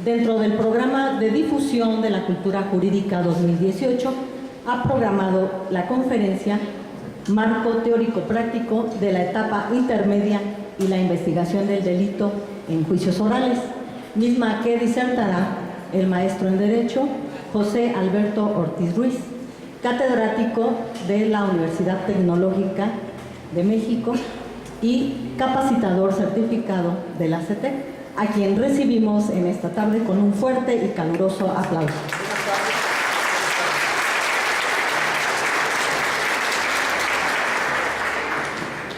Dentro del programa de difusión de la cultura jurídica 2018, ha programado la conferencia Marco Teórico Práctico de la etapa intermedia y la investigación del delito en juicios orales, misma que disertará el maestro en Derecho José Alberto Ortiz Ruiz, catedrático de la Universidad Tecnológica de México y capacitador certificado de la CETEC, a quien recibimos en esta tarde con un fuerte y caluroso aplauso.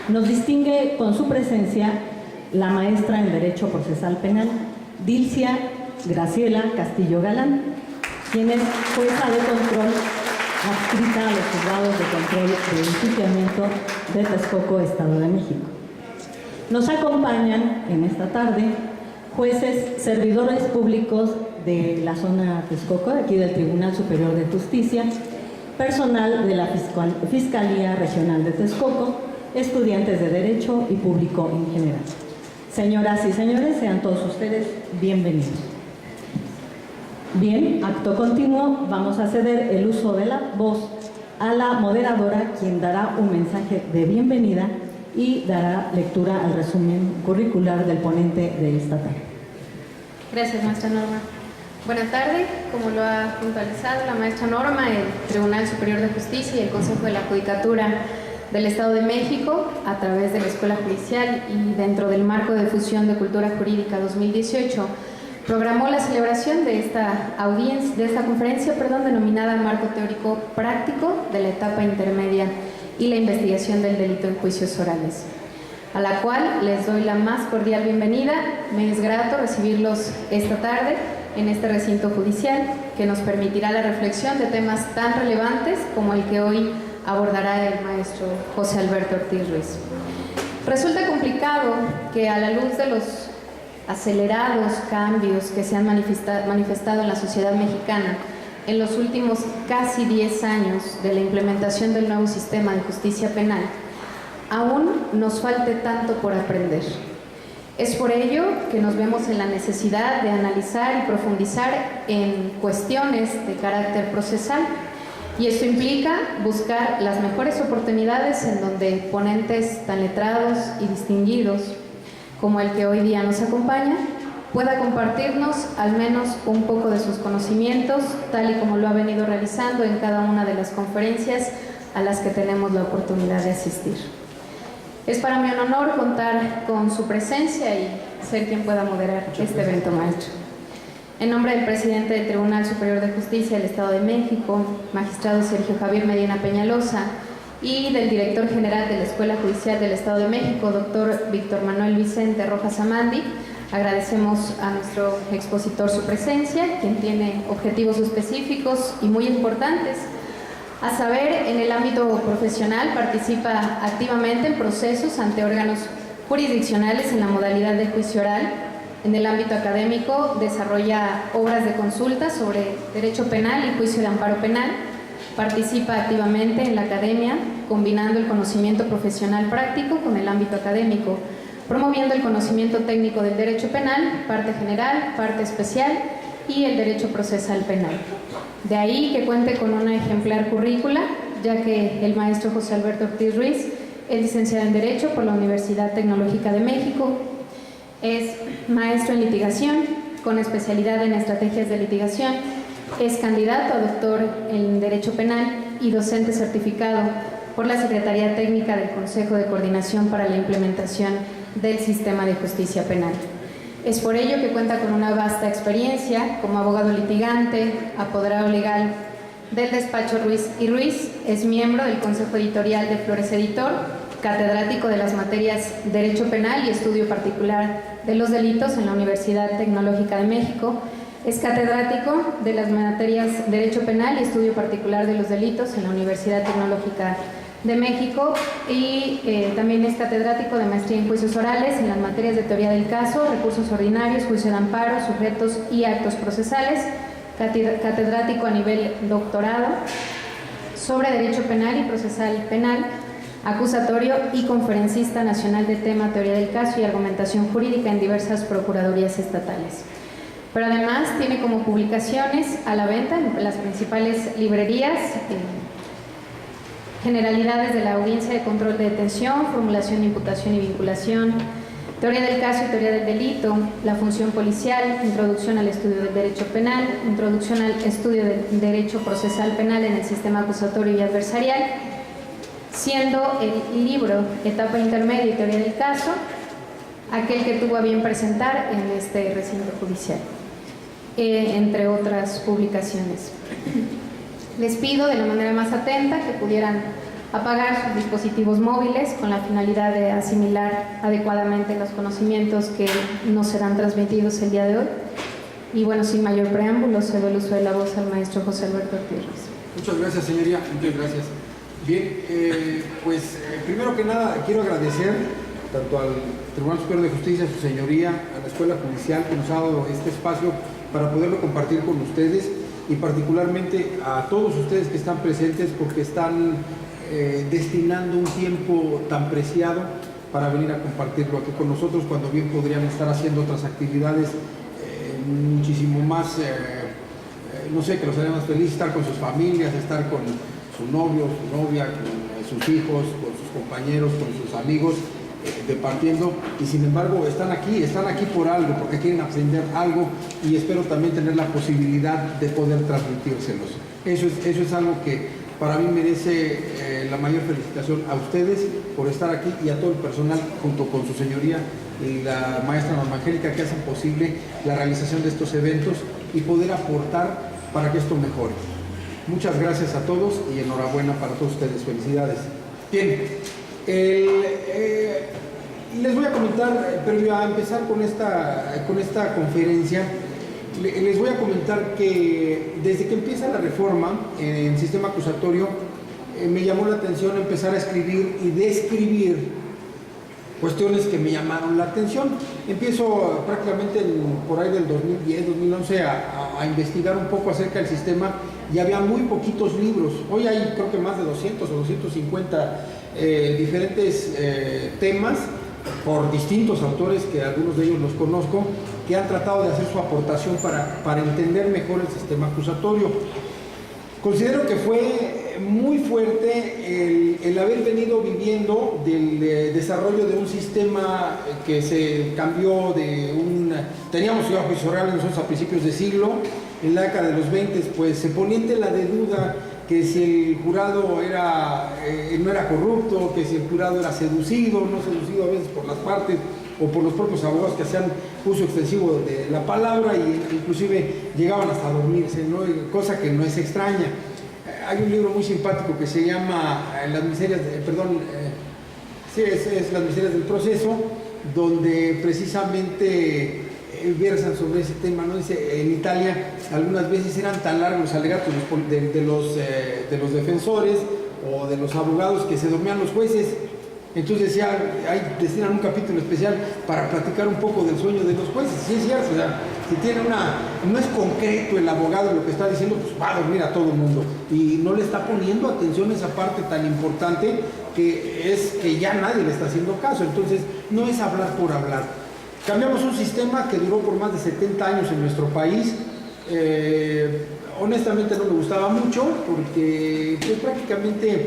Nos distingue con su presencia la maestra en Derecho Procesal Penal, Dilcia Graciela Castillo Galán, quien es jueza de control adscrita a los juzgados de control de enjuiciamiento de Texcoco, Estado de México. Nos acompañan en esta tarde jueces, servidores públicos de la zona Texcoco, de aquí del Tribunal Superior de Justicia, personal de la Fiscalía Regional de Texcoco, estudiantes de Derecho y público en general. Señoras y señores, sean todos ustedes bienvenidos. Bien, acto continuo, vamos a ceder el uso de la voz a la moderadora, quien dará un mensaje de bienvenida y dará lectura al resumen curricular del ponente de esta tarde. Gracias, maestra Norma. Buenas tardes. Como lo ha puntualizado la maestra Norma, el Tribunal Superior de Justicia y el Consejo de la Judicatura del Estado de México, a través de la Escuela Judicial y dentro del marco de difusión de Cultura Jurídica 2018, programó la celebración de esta conferencia, denominada Marco Teórico Práctico de la etapa intermedia y la investigación del delito en juicios orales, a la cual les doy la más cordial bienvenida. Me es grato recibirlos esta tarde en este recinto judicial, que nos permitirá la reflexión de temas tan relevantes como el que hoy abordará el maestro José Alberto Ortiz Ruiz. Resulta complicado que, a la luz de los acelerados cambios que se han manifestado en la sociedad mexicana en los últimos casi 10 años de la implementación del nuevo sistema de justicia penal, aún nos falte tanto por aprender. Es por ello que nos vemos en la necesidad de analizar y profundizar en cuestiones de carácter procesal, y esto implica buscar las mejores oportunidades en donde ponentes tan letrados y distinguidos como el que hoy día nos acompaña pueda compartirnos al menos un poco de sus conocimientos, tal y como lo ha venido realizando en cada una de las conferencias a las que tenemos la oportunidad de asistir. Es para mí un honor contar con su presencia y ser quien pueda moderar este evento, maestro. En nombre del presidente del Tribunal Superior de Justicia del Estado de México, magistrado Sergio Javier Medina Peñalosa, y del director general de la Escuela Judicial del Estado de México, doctor Víctor Manuel Vicente Rojas Amandi, agradecemos a nuestro expositor su presencia, quien tiene objetivos específicos y muy importantes. A saber, en el ámbito profesional participa activamente en procesos ante órganos jurisdiccionales en la modalidad de juicio oral. En el ámbito académico desarrolla obras de consulta sobre derecho penal y juicio de amparo penal. Participa activamente en la academia, combinando el conocimiento profesional práctico con el ámbito académico, promoviendo el conocimiento técnico del derecho penal, parte general, parte especial y el derecho procesal penal. De ahí que cuente con una ejemplar currícula, ya que el maestro José Alberto Ortiz Ruiz es licenciado en Derecho por la Universidad Tecnológica de México, es maestro en litigación con especialidad en estrategias de litigación, es candidato a doctor en Derecho Penal y docente certificado por la Secretaría Técnica del Consejo de Coordinación para la Implementación del Sistema de Justicia Penal. Es por ello que cuenta con una vasta experiencia como abogado litigante, apoderado legal del despacho Ruiz y Ruiz, es miembro del Consejo Editorial de Flores Editor, catedrático de las materias Derecho Penal y Estudio Particular de los Delitos en la Universidad Tecnológica de México, es catedrático de las materias Derecho Penal y Estudio Particular de los Delitos en la Universidad Tecnológica de México y también es catedrático de maestría en juicios orales en las materias de teoría del caso, recursos ordinarios, juicio de amparo, sujetos y actos procesales, catedrático a nivel doctorado sobre Derecho Penal y Procesal Penal acusatorio y conferencista nacional de tema teoría del caso y argumentación jurídica en diversas procuradurías estatales. Pero además tiene como publicaciones a la venta en las principales librerías generalidades de la audiencia de control de detención, formulación de imputación y vinculación, teoría del caso y teoría del delito, la función policial, introducción al estudio del derecho penal, introducción al estudio del derecho procesal penal en el sistema acusatorio y adversarial, siendo el libro Etapa intermedia y teoría del caso aquel que tuvo a bien presentar en este recinto judicial, entre otras publicaciones. Les pido de la manera más atenta que pudieran apagar sus dispositivos móviles con la finalidad de asimilar adecuadamente los conocimientos que nos serán transmitidos el día de hoy. Y bueno, sin mayor preámbulo, cedo el uso de la voz al maestro José Alberto Ortiz. Muchas gracias, señoría. Muchas gracias. Bien, primero que nada quiero agradecer tanto al Tribunal Superior de Justicia, a su señoría, a la Escuela Judicial que nos ha dado este espacio para poderlo compartir con ustedes y particularmente a todos ustedes que están presentes porque están destinando un tiempo tan preciado para venir a compartirlo aquí con nosotros cuando bien podrían estar haciendo otras actividades muchísimo más, no sé, que los haría más felices, estar con sus familias, estar con su novio, su novia, con sus hijos, con sus compañeros, con sus amigos, departiendo, y sin embargo están aquí por algo, porque quieren aprender algo y espero también tener la posibilidad de poder transmitírselos. Eso es algo que para mí merece la mayor felicitación a ustedes por estar aquí y a todo el personal junto con su señoría y la maestra Norma Angélica que hacen posible la realización de estos eventos y poder aportar para que esto mejore. Muchas gracias a todos y enhorabuena para todos ustedes. Felicidades. Bien, les voy a comentar, previo a empezar con esta conferencia, les voy a comentar que desde que empieza la reforma en el sistema acusatorio, me llamó la atención empezar a escribir y describir cuestiones que me llamaron la atención. Empiezo prácticamente por ahí del 2010, 2011 a investigar un poco acerca del sistema y había muy poquitos libros. Hoy hay creo que más de 200 o 250 diferentes temas por distintos autores, que algunos de ellos los conozco, que han tratado de hacer su aportación para entender mejor el sistema acusatorio. Considero que fue muy fuerte el haber venido viviendo del desarrollo de un sistema que se cambió de teníamos ciudad juicio real nosotros a principios de siglo, en la década de los 20, pues se ponía en tela de duda que si el jurado no era corrupto, que si el jurado era seducido, no seducido a veces por las partes o por los propios abogados que hacían uso extensivo de la palabra e inclusive llegaban hasta dormirse, ¿no? Cosa que no es extraña. Hay un libro muy simpático que se llama Las miserias, Las miserias del proceso, donde precisamente versan sobre ese tema, ¿no? Dice, en Italia algunas veces eran tan largos los alegatos de los defensores o de los abogados que se dormían los jueces. Entonces ya destinan un capítulo especial para platicar un poco del sueño de los jueces. Sí es cierto, o sea, si tiene no es concreto el abogado lo que está diciendo, pues va a dormir a todo el mundo y no le está poniendo atención a esa parte tan importante que es que ya nadie le está haciendo caso. Entonces no es hablar por hablar. Cambiamos un sistema que duró por más de 70 años en nuestro país. Honestamente no me gustaba mucho porque pues, prácticamente,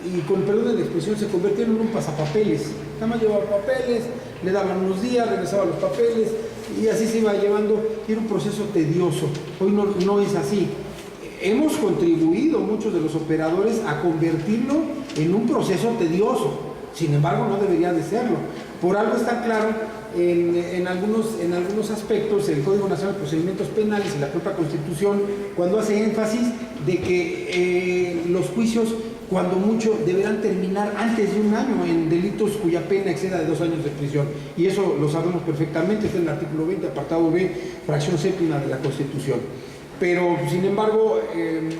y con perdón de la expresión, se convirtieron en un pasapapeles. Nada más llevaba papeles, le daban unos días, regresaban los papeles y así se iba llevando. Era un proceso tedioso. Hoy no es así. Hemos contribuido muchos de los operadores a convertirlo en un proceso tedioso. Sin embargo, no debería de serlo. Por algo está claro en algunos aspectos el Código Nacional de Procedimientos Penales y la propia Constitución, cuando hace énfasis de que los juicios, cuando mucho, deberán terminar antes de un año en delitos cuya pena exceda de 2 años de prisión. Y eso lo sabemos perfectamente, está en el artículo 20, apartado B, fracción séptima de la Constitución. Pero, sin embargo,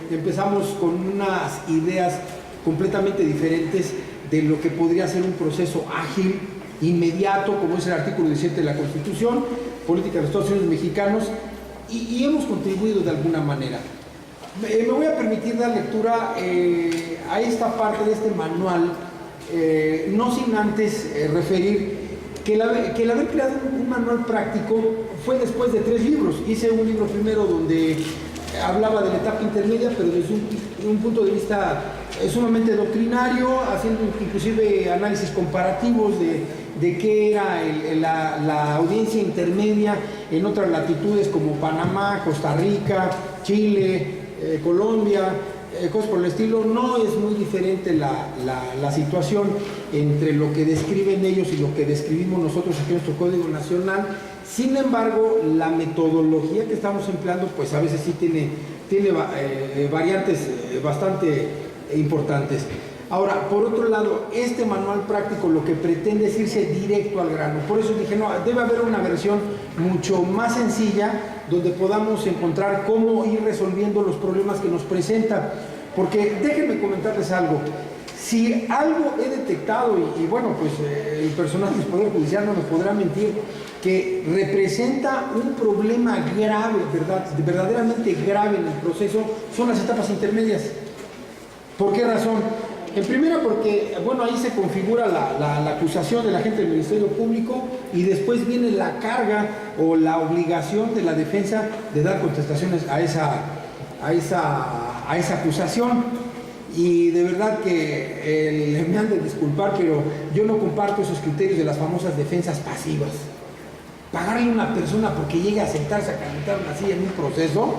empezamos con unas ideas completamente diferentes de lo que podría ser un proceso ágil, inmediato, como es el artículo 17 de la Constitución Política de los Estados Unidos Mexicanos, y hemos contribuido de alguna manera. Me voy a permitir dar lectura a esta parte de este manual no sin antes referir que el haber creado un manual práctico fue después de 3 libros. Hice un libro primero donde hablaba de la etapa intermedia, pero desde un punto de vista sumamente doctrinario, haciendo inclusive análisis comparativos de qué era la audiencia intermedia en otras latitudes como Panamá, Costa Rica, Chile, Colombia, cosas por el estilo. No es muy diferente la situación entre lo que describen ellos y lo que describimos nosotros aquí en nuestro Código Nacional. Sin embargo, la metodología que estamos empleando, pues a veces sí tiene variantes bastante importantes. Ahora, por otro lado, este manual práctico lo que pretende es irse directo al grano. Por eso dije, no, debe haber una versión mucho más sencilla donde podamos encontrar cómo ir resolviendo los problemas que nos presenta. Porque déjenme comentarles algo. Si algo he detectado, y bueno, pues el personal del Poder Judicial no me podrá mentir, que representa un problema grave, verdaderamente grave en el proceso, son las etapas intermedias. ¿Por qué razón? En primera, porque, bueno, ahí se configura la acusación del agente del Ministerio Público y después viene la carga o la obligación de la defensa de dar contestaciones a esa acusación. Y de verdad que me han de disculpar, pero yo no comparto esos criterios de las famosas defensas pasivas. Pagarle a una persona porque llegue a sentarse a calentar una silla en un proceso,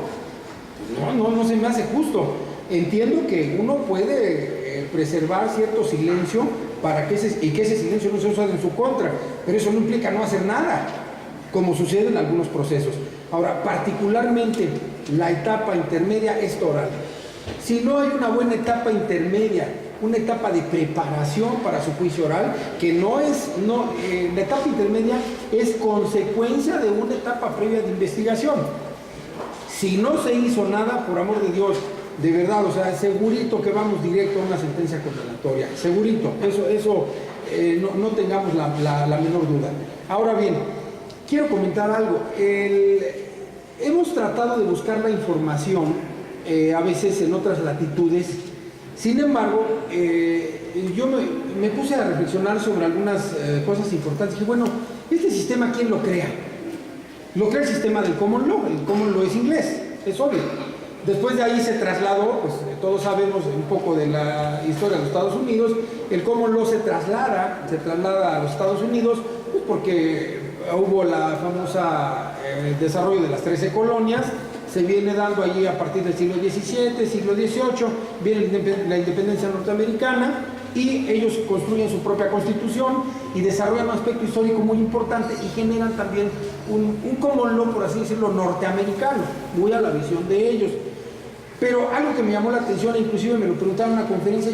no se me hace justo. Entiendo que uno puede preservar cierto silencio para que ese silencio no se use en su contra, pero eso no implica no hacer nada, como sucede en algunos procesos. Ahora, particularmente la etapa intermedia es oral. Si no hay una buena etapa intermedia, una etapa de preparación para su juicio oral, que la etapa intermedia es consecuencia de una etapa previa de investigación. Si no se hizo nada, por amor de Dios, de verdad, o sea, segurito que vamos directo a una sentencia condenatoria, segurito, eso no tengamos la menor duda. Ahora bien, quiero comentar algo. Hemos tratado de buscar la información a veces en otras latitudes. Sin embargo, yo me puse a reflexionar sobre algunas cosas importantes. Dije, bueno, ¿este sistema quién lo crea? Lo crea el sistema del Common Law. El Common Law es inglés, es obvio. Después de ahí se trasladó, pues todos sabemos un poco de la historia de los Estados Unidos. El Common Law se traslada a los Estados Unidos, pues porque hubo la famosa desarrollo de las 13 colonias. Se viene dando allí a partir del siglo XVII, siglo XVIII, viene la independencia norteamericana y ellos construyen su propia constitución y desarrollan un aspecto histórico muy importante y generan también un common law, por así decirlo, norteamericano, muy a la visión de ellos. Pero algo que me llamó la atención, inclusive me lo preguntaron en una conferencia,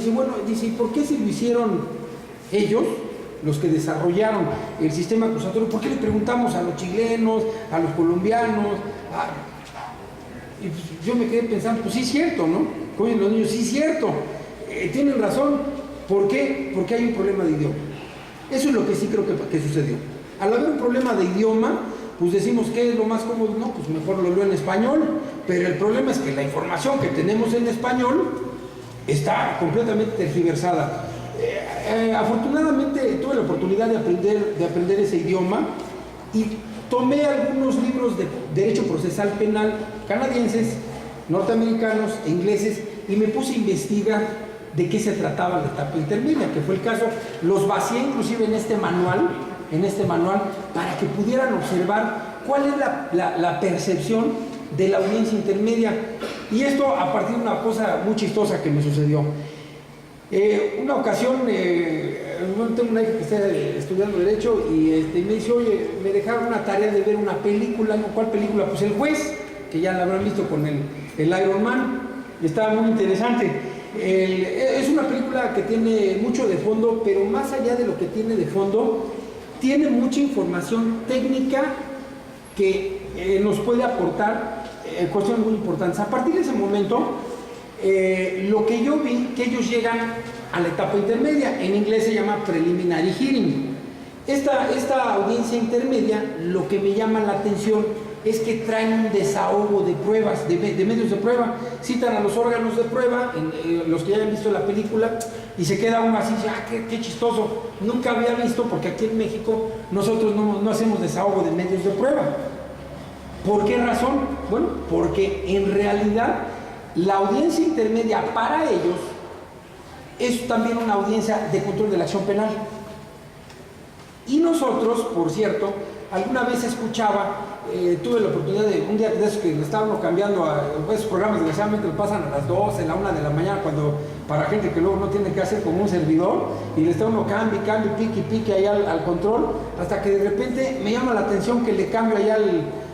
dice, ¿y por qué si lo hicieron ellos, los que desarrollaron el sistema acusatorio, por qué le preguntamos a los chilenos, a los colombianos? Y pues yo me quedé pensando, pues sí es cierto, ¿no? Como los niños, sí es cierto, tienen razón. ¿Por qué? Porque hay un problema de idioma. Eso es lo que sí creo que sucedió. Al haber un problema de idioma, pues decimos, ¿qué es lo más cómodo? No, pues mejor lo leo en español, pero el problema es que la información que tenemos en español está completamente tergiversada. Afortunadamente tuve la oportunidad de aprender ese idioma y tomé algunos libros de derecho procesal penal canadienses, norteamericanos e ingleses y me puse a investigar de qué se trataba la etapa intermedia, que fue el caso. Los vacié inclusive en este manual, para que pudieran observar cuál es la percepción de la audiencia intermedia. Y esto a partir de una cosa muy chistosa que me sucedió. Una ocasión, tengo una hija que está estudiando Derecho y me dice, oye, me dejaron una tarea de ver una película. ¿Cuál película? Pues El Juez, que ya la habrán visto con el Iron Man. Estaba muy interesante. Es una película que tiene mucho de fondo, pero más allá de lo que tiene de fondo, tiene mucha información técnica que nos puede aportar cuestiones muy importantes. A partir de ese momento, lo que yo vi, que ellos llegan a la etapa intermedia, en inglés se llama preliminary hearing. Esta audiencia intermedia, lo que me llama la atención es que traen un desahogo de pruebas, de medios de prueba. Citan a los órganos de prueba, los que ya hayan visto la película, y se queda uno así, qué chistoso. Nunca había visto, porque aquí en México nosotros no hacemos desahogo de medios de prueba. ¿Por qué razón? Bueno, porque en realidad la audiencia intermedia para ellos es también una audiencia de control de la acción penal. Y nosotros, por cierto, alguna vez escuchaba, tuve la oportunidad de, un día de esos que le estaban cambiando a esos programas, desgraciadamente lo pasan a las 12, a la 1 de la mañana, cuando para gente que luego no tiene que hacer como un servidor, y le está uno cambie, pique ahí al control, hasta que de repente me llama la atención que le cambio allá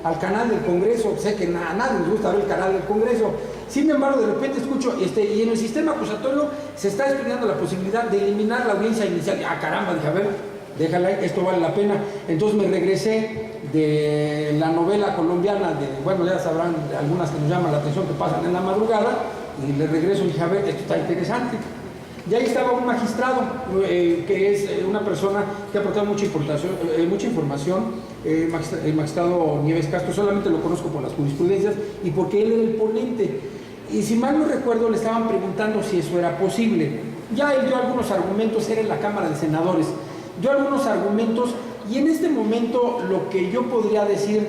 al canal del Congreso. Sé que a nadie nos gusta ver el canal del Congreso. Sin embargo, de repente escucho, y en el sistema acusatorio se está estudiando la posibilidad de eliminar la audiencia inicial. Ah, caramba, dije, a ver, déjala ahí, esto vale la pena. Entonces me regresé de la novela colombiana, bueno, ya sabrán algunas que nos llaman la atención, que pasan en la madrugada, y le regreso y dije, a ver, esto está interesante. Y ahí estaba un magistrado, que es una persona que ha aportado mucha información, el magistrado Nieves Castro. Solamente lo conozco por las jurisprudencias y porque él era el ponente. Y si mal no recuerdo, le estaban preguntando si eso era posible. Ya él dio algunos argumentos, era en la Cámara de Senadores, dio algunos argumentos, y en este momento lo que yo podría decir,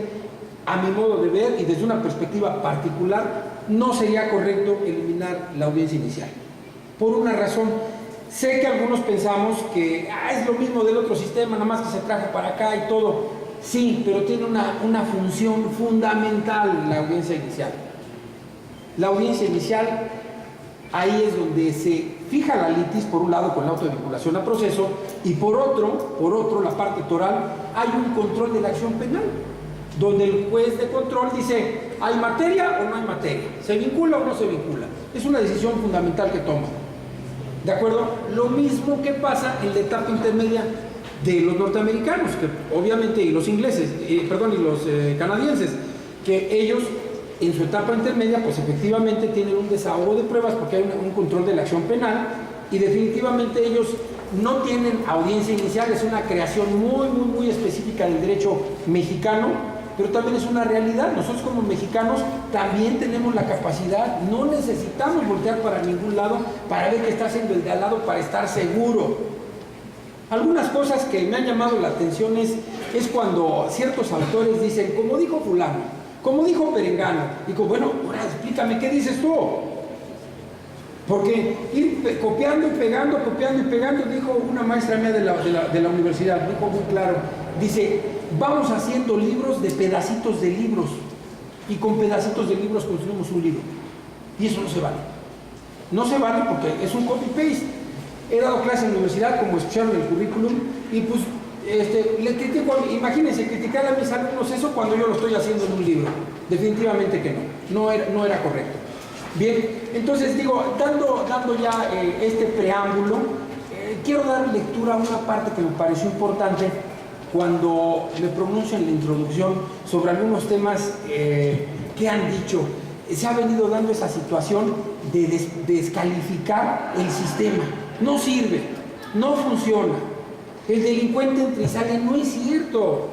a mi modo de ver y desde una perspectiva particular, no sería correcto eliminar la audiencia inicial. Por una razón, sé que algunos pensamos que es lo mismo del otro sistema, nada más que se trajo para acá y todo. Sí, pero tiene una función fundamental la audiencia inicial. La audiencia inicial, ahí es donde se fija la litis, por un lado con la autovinculación a proceso, y por otro, la parte oral, hay un control de la acción penal, donde el juez de control dice, ¿hay materia o no hay materia? ¿Se vincula o no se vincula? Es una decisión fundamental que toma. ¿De acuerdo? Lo mismo que pasa en la etapa intermedia de los norteamericanos, que obviamente, y los ingleses, y los canadienses, que ellos en su etapa intermedia, pues efectivamente tienen un desahogo de pruebas porque hay un control de la acción penal, y definitivamente ellos no tienen audiencia inicial. Es una creación muy específica del derecho mexicano, pero también es una realidad. Nosotros como mexicanos también tenemos la capacidad, no necesitamos voltear para ningún lado para ver qué está haciendo el de al lado, para estar seguro. Algunas cosas que me han llamado la atención es cuando ciertos autores dicen, como dijo fulano, como dijo perengano, digo, bueno, ahora explícame, ¿qué dices tú? Porque ir copiando y pegando, dijo una maestra mía de la universidad, dijo muy claro, dice, vamos haciendo libros de pedacitos de libros, y con pedacitos de libros construimos un libro, y eso no se vale. No se vale porque es un copy-paste. He dado clases en la universidad, como escucharon el currículum, y pues le critico, imagínense, criticar a mis alumnos eso cuando yo lo estoy haciendo en un libro. Definitivamente que no era correcto. Bien, entonces digo, dando ya este preámbulo, quiero dar lectura a una parte que me pareció importante cuando me pronuncio en la introducción sobre algunos temas que han dicho. Se ha venido dando esa situación de descalificar el sistema. No sirve, no funciona. El delincuente entra y sale, no es cierto.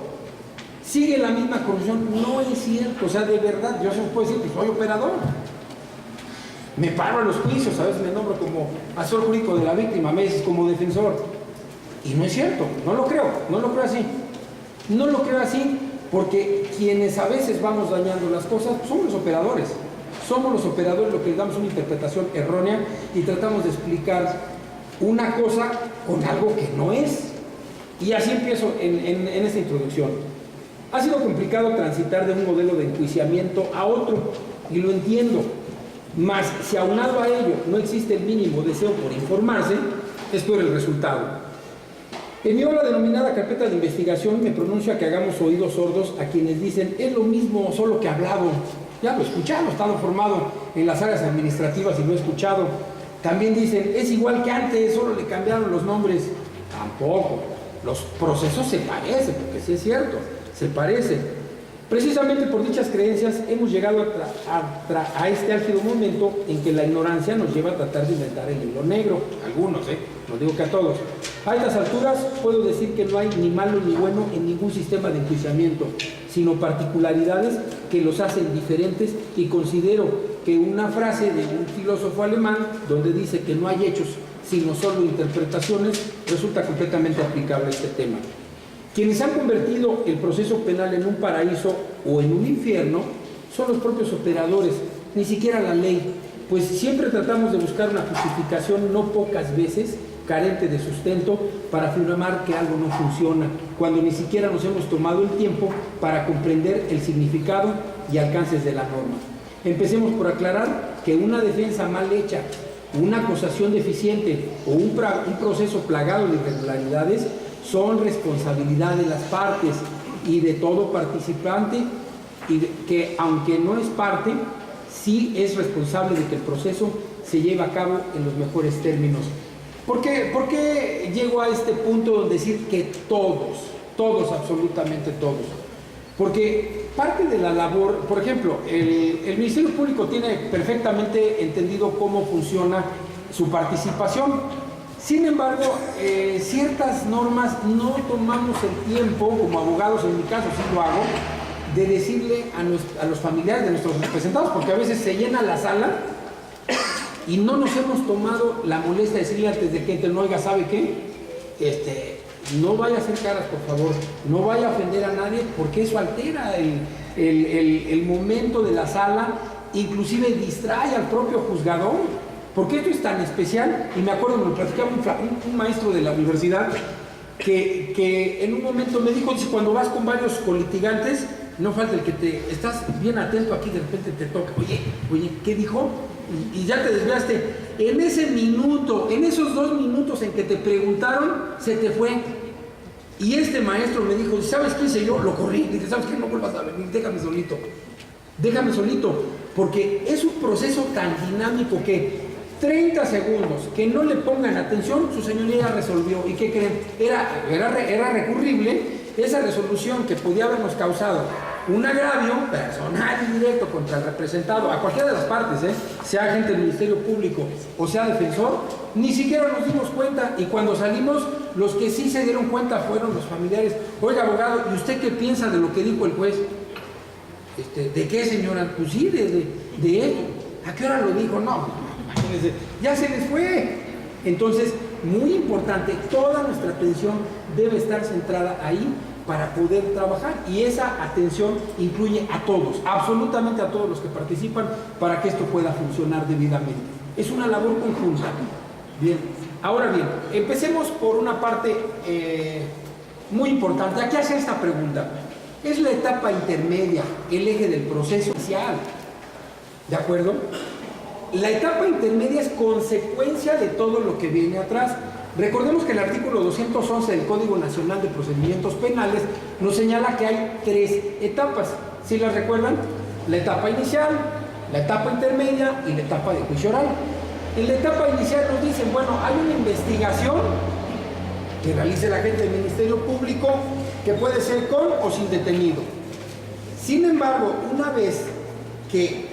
Sigue la misma corrupción, no es cierto. O sea, de verdad, yo se os puedo decir que soy operador. Me paro a los juicios, a veces me nombro como asesor jurídico de la víctima, a veces como defensor. Y no es cierto, no lo creo así. No lo creo así porque quienes a veces vamos dañando las cosas somos los operadores. Somos los operadores los que le damos una interpretación errónea y tratamos de explicar una cosa con algo que no es. Y así empiezo en esta introducción. Ha sido complicado transitar de un modelo de enjuiciamiento a otro, y lo entiendo. Mas, si aunado a ello no existe el mínimo deseo por informarse, es peor el resultado. En mi obra denominada Carpeta de Investigación me pronuncio a que hagamos oídos sordos a quienes dicen es lo mismo, solo que hablado. Ya lo he escuchado, he estado formado en las áreas administrativas y lo he escuchado. También dicen, es igual que antes, solo le cambiaron los nombres. Tampoco. Los procesos se parecen, porque sí es cierto, se parecen. Precisamente por dichas creencias hemos llegado a este álgido momento en que la ignorancia nos lleva a tratar de inventar el hilo negro. Algunos, no digo que a todos. A estas alturas puedo decir que no hay ni malo ni bueno en ningún sistema de enjuiciamiento. sino particularidades que los hacen diferentes, y considero que una frase de un filósofo alemán donde dice que no hay hechos sino solo interpretaciones resulta completamente aplicable a este tema. Quienes han convertido el proceso penal en un paraíso o en un infierno son los propios operadores, ni siquiera la ley, pues siempre tratamos de buscar una justificación, no pocas veces carente de sustento, para afirmar que algo no funciona, cuando ni siquiera nos hemos tomado el tiempo para comprender el significado y alcances de la norma. Empecemos por aclarar que una defensa mal hecha, una acusación deficiente o un proceso plagado de irregularidades son responsabilidad de las partes y de todo participante, y que aunque no es parte, sí es responsable de que el proceso se lleve a cabo en los mejores términos. ¿Por qué llego a este punto de decir que todos, absolutamente todos? Porque parte de la labor, por ejemplo, el Ministerio Público tiene perfectamente entendido cómo funciona su participación. Sin embargo, ciertas normas no tomamos el tiempo, como abogados, en mi caso sí lo hago, de decirle a los familiares de nuestros representados, porque a veces se llena la sala y no nos hemos tomado la molestia de decirle antes de que entre, no, oiga, ¿sabe qué? No vaya a hacer caras, por favor, no vaya a ofender a nadie, porque eso altera el momento de la sala, inclusive distrae al propio juzgador, porque esto es tan especial. Y me acuerdo, me lo platicaba un maestro de la universidad, que en un momento me dijo, dice, cuando vas con varios colitigantes, no falta el que estás bien atento aquí, de repente te toca, oye, ¿qué dijo? Y ya te desviaste. En ese minuto, en esos 2 minutos en que te preguntaron, se te fue. Y este maestro me dijo, ¿sabes qué hice yo? Lo corrí. Dije, ¿sabes qué? No vuelvas a venir, déjame solito. Porque es un proceso tan dinámico que 30 segundos que no le pongan atención, su señoría resolvió. ¿Y qué creen? Era recurrible esa resolución que podía habernos causado un agravio personal y directo contra el representado, a cualquiera de las partes, sea agente del Ministerio Público o sea defensor. Ni siquiera nos dimos cuenta, y cuando salimos, los que sí se dieron cuenta fueron los familiares. Oiga, abogado, ¿y usted qué piensa de lo que dijo el juez? ¿De qué, señora? Pues sí, de esto. ¿A qué hora lo dijo? No, imagínense, ya se les fue. Entonces, muy importante, toda nuestra atención debe estar centrada ahí para poder trabajar, y esa atención incluye a todos, absolutamente a todos los que participan, para que esto pueda funcionar debidamente. Es una labor conjunta. Bien, ahora bien, empecemos por una parte muy importante. Aquí hace esta pregunta: ¿es la etapa intermedia el eje del proceso inicial? ¿De acuerdo? La etapa intermedia es consecuencia de todo lo que viene atrás. Recordemos que el artículo 211 del Código Nacional de Procedimientos Penales nos señala que hay 3 etapas. ¿Sí las recuerdan? La etapa inicial, la etapa intermedia y la etapa de juicio oral. En la etapa inicial nos dicen, bueno, hay una investigación que realice el agente del Ministerio Público, que puede ser con o sin detenido. Sin embargo, una vez que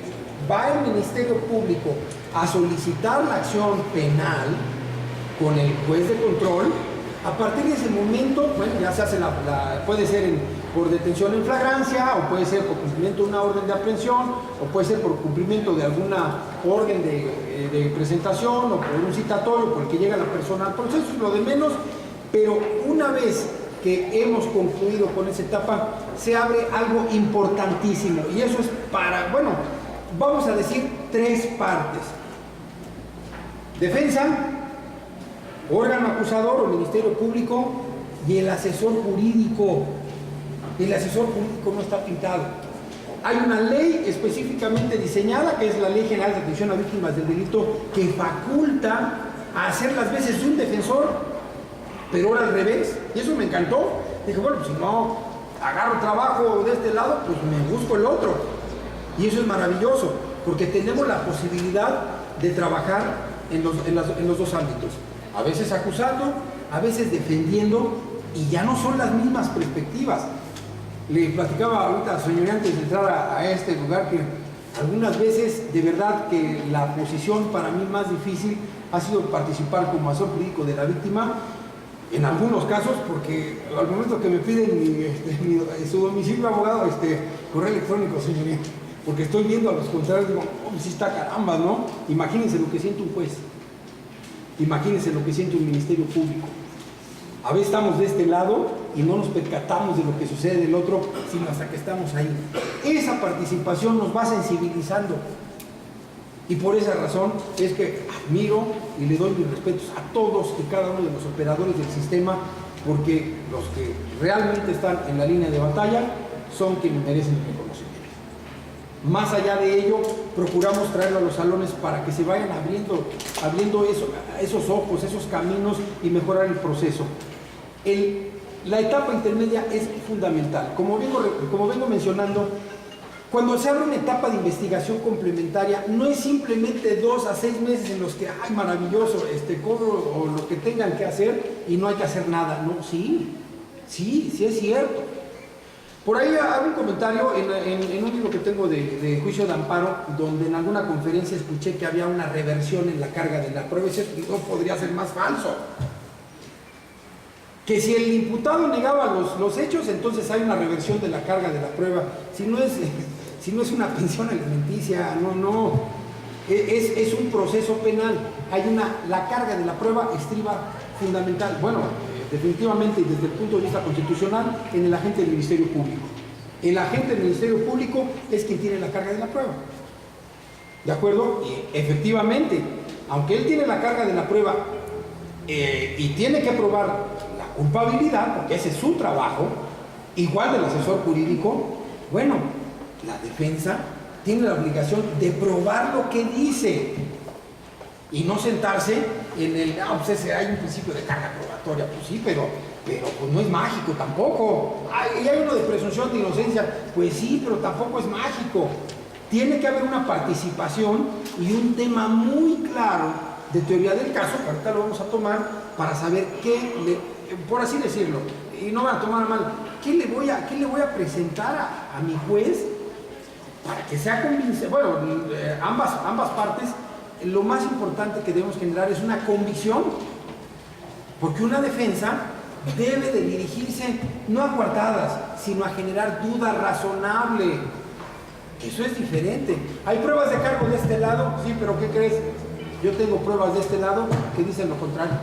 va el Ministerio Público a solicitar la acción penal con el juez de control, a partir de ese momento, bueno, ya se hace puede ser por detención en flagrancia, o puede ser por cumplimiento de una orden de aprehensión, o puede ser por cumplimiento de alguna orden de presentación, o por un citatorio por el que llega la persona al proceso, es lo de menos. Pero una vez que hemos concluido con esa etapa, se abre algo importantísimo, y eso es bueno, vamos a decir 3 partes: defensa, órgano acusador o Ministerio Público, y el asesor jurídico. El asesor jurídico no está pintado. Hay una ley específicamente diseñada, que es la Ley General de Atención a Víctimas del Delito, que faculta a hacer las veces de un defensor, pero ahora al revés, y eso me encantó. Dije, bueno, pues si no agarro trabajo de este lado, pues me busco el otro. Y eso es maravilloso, porque tenemos la posibilidad de trabajar en los 2 ámbitos. A veces acusando, a veces defendiendo, y ya no son las mismas perspectivas. Le platicaba ahorita a su señoría antes de entrar a este lugar que algunas veces, de verdad, que la posición para mí más difícil ha sido participar como asesor jurídico de la víctima, En algunos casos, porque al momento que me piden su domicilio abogado, correo electrónico, señoría, porque estoy viendo a los contrarios, digo, oh, sí está caramba, ¿no? Imagínense lo que siente un juez, imagínense lo que siente un ministerio público. A veces estamos de este lado y no nos percatamos de lo que sucede del otro, sino hasta que estamos ahí. Esa participación nos va sensibilizando. Y por esa razón es que admiro y le doy mis respetos a todos y cada uno de los operadores del sistema, porque los que realmente están en la línea de batalla son quienes merecen el reconocimiento. Más allá de ello, procuramos traerlo a los salones para que se vayan abriendo esos ojos, esos caminos y mejorar el proceso. La etapa intermedia es fundamental. Como vengo mencionando, cuando se abre una etapa de investigación complementaria, no es simplemente 2 a 6 meses en los que, ay, maravilloso, cobro o lo que tengan que hacer y no hay que hacer nada. No, sí es cierto. Por ahí hago un comentario en un libro que tengo de juicio de amparo, donde en alguna conferencia escuché que había una reversión en la carga de la prueba, y eso no podría ser más falso. Que si el imputado negaba los hechos, entonces hay una reversión de la carga de la prueba. Si no es una pensión alimenticia, es un proceso penal. La carga de la prueba estriba fundamental. Bueno, definitivamente desde el punto de vista constitucional, en el agente del Ministerio Público. El agente del Ministerio Público es quien tiene la carga de la prueba. ¿De acuerdo? Y efectivamente, aunque él tiene la carga de la prueba y tiene que probar culpabilidad, porque ese es su trabajo, igual del asesor jurídico, bueno, la defensa tiene la obligación de probar lo que dice y no sentarse en hay un principio de carga probatoria, pues sí, pero pues no es mágico tampoco. Y hay uno de presunción de inocencia, pues sí, pero tampoco es mágico. Tiene que haber una participación y un tema muy claro de teoría del caso, que ahorita lo vamos a tomar, para saber por así decirlo, y no van a tomar mal, ¿qué le voy a presentar a mi juez para que sea convincente? Bueno, ambas partes, lo más importante que debemos generar es una convicción, porque una defensa debe de dirigirse no a coartadas, sino a generar duda razonable. Eso es diferente. ¿Hay pruebas de cargo de este lado? Sí, pero ¿qué crees? Yo tengo pruebas de este lado que dicen lo contrario.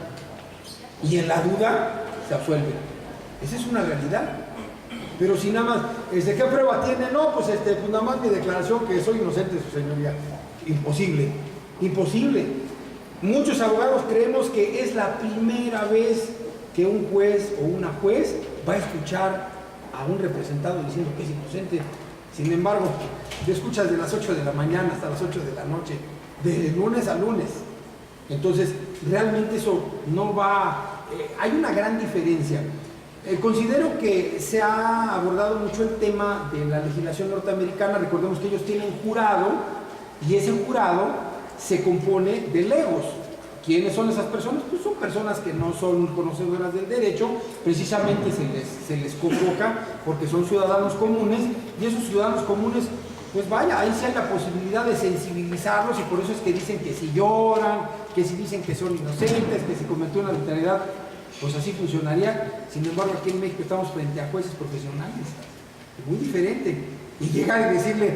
Y en la duda se absuelve. Esa es una realidad. Pero si nada más, ¿qué prueba tiene? No, pues nada más mi declaración que soy inocente, su señoría. Imposible. Imposible. Muchos abogados creemos que es la primera vez que un juez o una juez va a escuchar a un representado diciendo que es inocente. Sin embargo, te escuchas de las 8 de la mañana hasta las 8 de la noche, de lunes a lunes. Entonces, realmente eso no va... hay una gran diferencia. Considero que se ha abordado mucho el tema de la legislación norteamericana. Recordemos que ellos tienen jurado y ese jurado se compone de legos. ¿Quiénes son esas personas? Pues son personas que no son conocedoras del derecho, precisamente se les convoca porque son ciudadanos comunes, y esos ciudadanos comunes, pues vaya, ahí sí hay la posibilidad de sensibilizarlos, y por eso es que dicen que si lloran, que si dicen que son inocentes, que si cometió una arbitrariedad, pues así funcionaría. Sin embargo, aquí en México estamos frente a jueces profesionales, muy diferente. Y llegar y decirle,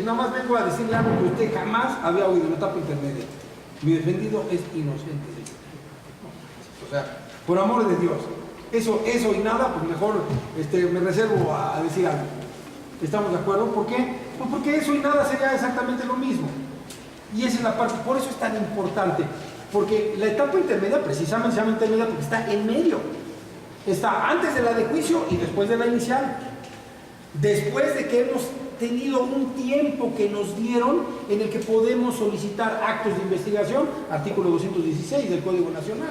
nada más vengo a decirle algo que usted jamás había oído en la etapa intermedia. Mi defendido es inocente. O sea, por amor de Dios, eso y nada, pues mejor me reservo a decir algo. ¿Estamos de acuerdo? ¿Por qué? Pues porque eso y nada sería exactamente lo mismo. Y esa es la parte, por eso es tan importante. Porque la etapa intermedia precisamente se llama intermedia porque está en medio. Está antes de la de juicio y después de la inicial. Después de que hemos tenido un tiempo que nos dieron en el que podemos solicitar actos de investigación, artículo 216 del Código Nacional.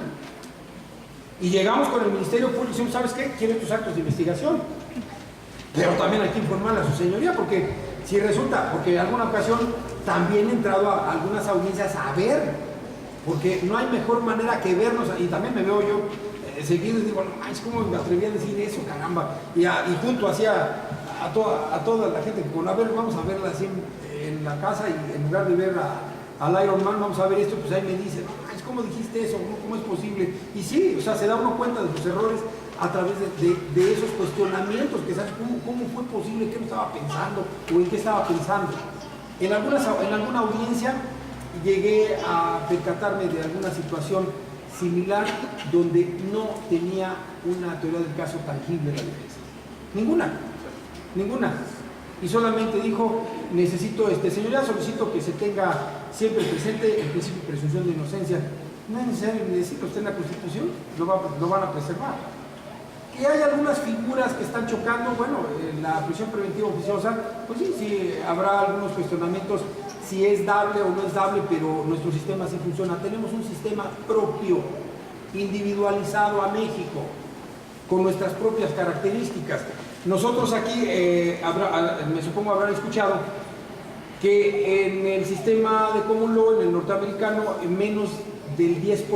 Y llegamos con el Ministerio Público y decimos, ¿sabes qué? Quiero tus actos de investigación. Pero también hay que informarle a su señoría, porque si resulta, porque en alguna ocasión también he entrado a algunas audiencias a ver, porque no hay mejor manera que vernos, y también me veo yo seguido y digo, no, ¿cómo me atreví a decir eso, caramba? Y junto hacia a toda la gente, con vamos a verla así en la casa, y en lugar de ver al Iron Man, vamos a ver esto, pues ahí me dice, no, ¿cómo dijiste eso? ¿Cómo es posible? Y sí, o sea, se da uno cuenta de sus errores a través de esos cuestionamientos, que sabes cómo fue posible, qué no estaba pensando o en qué estaba pensando. En alguna audiencia llegué a percatarme de alguna situación similar donde no tenía una teoría del caso tangible la defensa. Ninguna. Y solamente dijo, señoría, solicito que se tenga siempre presente el principio de presunción de inocencia. No es necesario ni decirlo, está en la Constitución, lo van a preservar. Y hay algunas figuras que están chocando, bueno, la prisión preventiva oficiosa, pues sí, habrá algunos cuestionamientos si es dable o no es dable, pero nuestro sistema sí funciona. Tenemos un sistema propio, individualizado a México, con nuestras propias características. Nosotros aquí, me supongo habrán escuchado, que en el sistema de common law, en el norteamericano, menos del 10%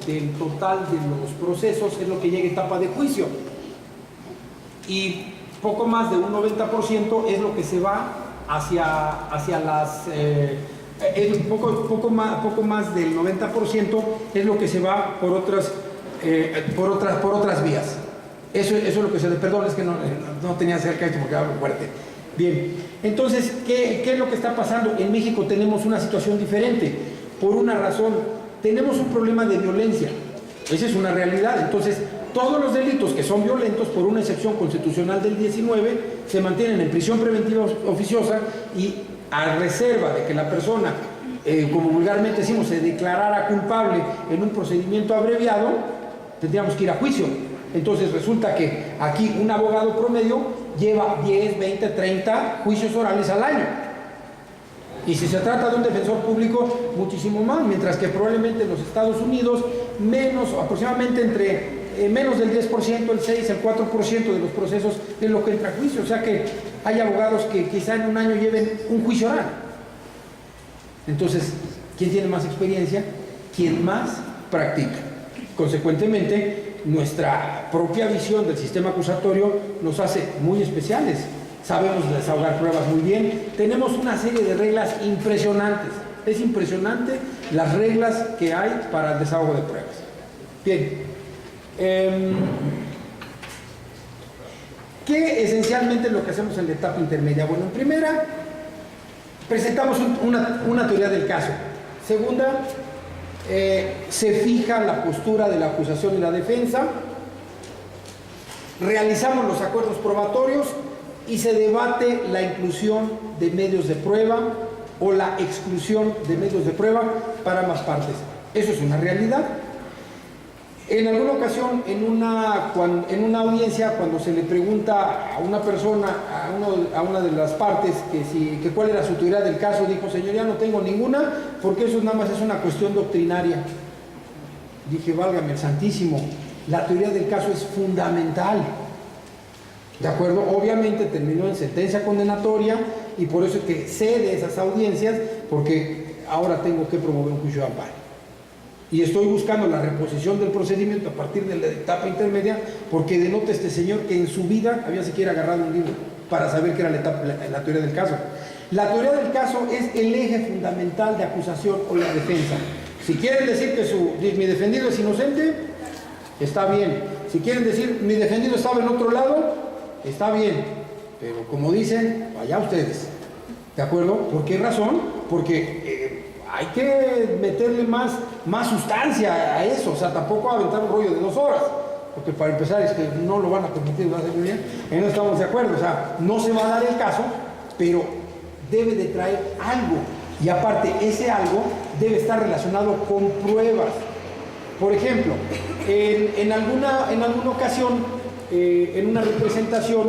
del total de los procesos es lo que llega a etapa de juicio. Y poco más de un 90% es lo que se va hacia las... poco más del 90% es lo que se va por otras vías. Eso es lo que se... Perdón, es que no tenía cerca esto porque hablo fuerte. Bien, entonces, ¿qué es lo que está pasando? En México tenemos una situación diferente. Por una razón, tenemos un problema de violencia. Esa es una realidad. Entonces, todos los delitos que son violentos, por una excepción constitucional del 19, se mantienen en prisión preventiva oficiosa y a reserva de que la persona, como vulgarmente decimos, se declarara culpable en un procedimiento abreviado, tendríamos que ir a juicio. Entonces resulta que aquí un abogado promedio lleva 10, 20, 30 juicios orales al año. Y si se trata de un defensor público, muchísimo más, mientras que probablemente en los Estados Unidos, aproximadamente entre menos del 10%, el 6, el 4% de los procesos es lo que entra a juicio. O sea que hay abogados que quizá en un año lleven un juicio oral. Entonces, ¿quién tiene más experiencia? ¿Quién más practica? Consecuentemente, nuestra propia visión del sistema acusatorio nos hace muy especiales. Sabemos desahogar pruebas muy bien. Tenemos una serie de reglas impresionantes. Es impresionante las reglas que hay para el desahogo de pruebas. Bien. ¿Qué esencialmente es lo que hacemos en la etapa intermedia? Bueno, en primera, presentamos una teoría del caso. Segunda, se fija la postura de la acusación y la defensa. Realizamos los acuerdos probatorios y se debate la inclusión de medios de prueba o la exclusión de medios de prueba para ambas partes. Eso es una realidad. En alguna ocasión, en una audiencia, cuando se le pregunta a una persona, a una de las partes, que cuál era su teoría del caso, dijo, señoría, no tengo ninguna, porque eso nada más es una cuestión doctrinaria. Dije, válgame el santísimo, la teoría del caso es fundamental. ¿De acuerdo? Obviamente terminó en sentencia condenatoria y por eso es que sé de esas audiencias, porque ahora tengo que promover un juicio de amparo. Y estoy buscando la reposición del procedimiento a partir de la etapa intermedia, porque denota este señor que en su vida había siquiera agarrado un libro para saber qué era la teoría del caso. La teoría del caso es el eje fundamental de acusación o la defensa. Si quieren decir que mi defendido es inocente, está bien. Si quieren decir mi defendido estaba en otro lado, está bien. Pero como dicen, allá ustedes. ¿De acuerdo? ¿Por qué razón? Porque hay que meterle más sustancia a eso. O sea, tampoco aventar un rollo de 2 horas. Porque para empezar es que no lo van a permitir, ¿no? No estamos de acuerdo. O sea, no se va a dar el caso, pero debe de traer algo. Y aparte, ese algo debe estar relacionado con pruebas. Por ejemplo, en alguna ocasión, en una representación,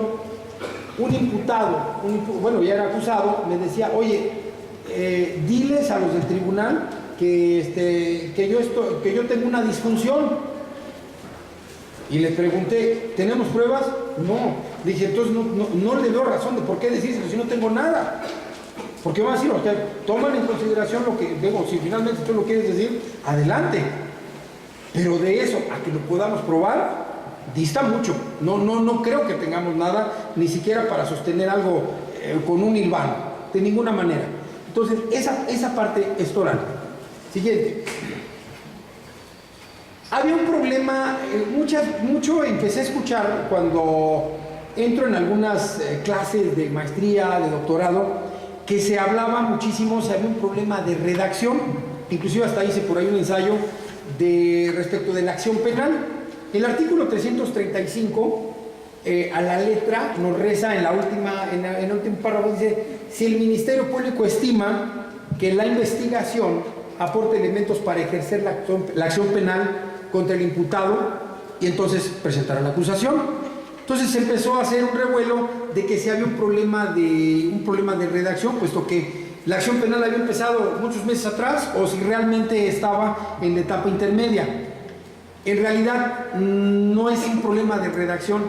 un imputado, ya era acusado, me decía, oye, diles a los del tribunal que yo tengo una disfunción. Y le pregunté, ¿tenemos pruebas? No. Dije, entonces no le veo razón de por qué decírselo si no tengo nada. Porque van a decir, toman en consideración lo que digo, si finalmente tú lo quieres decir, adelante. Pero de eso a que lo podamos probar, dista mucho. No creo que tengamos nada, ni siquiera para sostener algo con un hilvano, de ninguna manera. Entonces, esa parte es oral. Siguiente. Había un problema, mucho empecé a escuchar cuando entro en algunas clases de maestría, de doctorado, que se hablaba muchísimo, si había un problema de redacción, inclusive hasta hice por ahí un ensayo respecto de la acción penal. El artículo 335, a la letra, nos reza en el último párrafo, dice: si el Ministerio Público estima que la investigación aporta elementos para ejercer la acción penal contra el imputado, y entonces presentará la acusación. Entonces se empezó a hacer un revuelo de que si había un problema de redacción, puesto que la acción penal había empezado muchos meses atrás, o si realmente estaba en la etapa intermedia. En realidad no es un problema de redacción,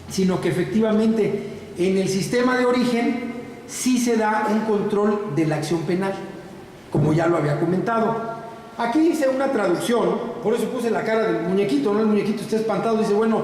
sino que efectivamente en el sistema de origen sí se da un control de la acción penal, como ya lo había comentado. Aquí hice una traducción, por eso puse la cara del muñequito, ¿no? El muñequito está espantado, dice, bueno,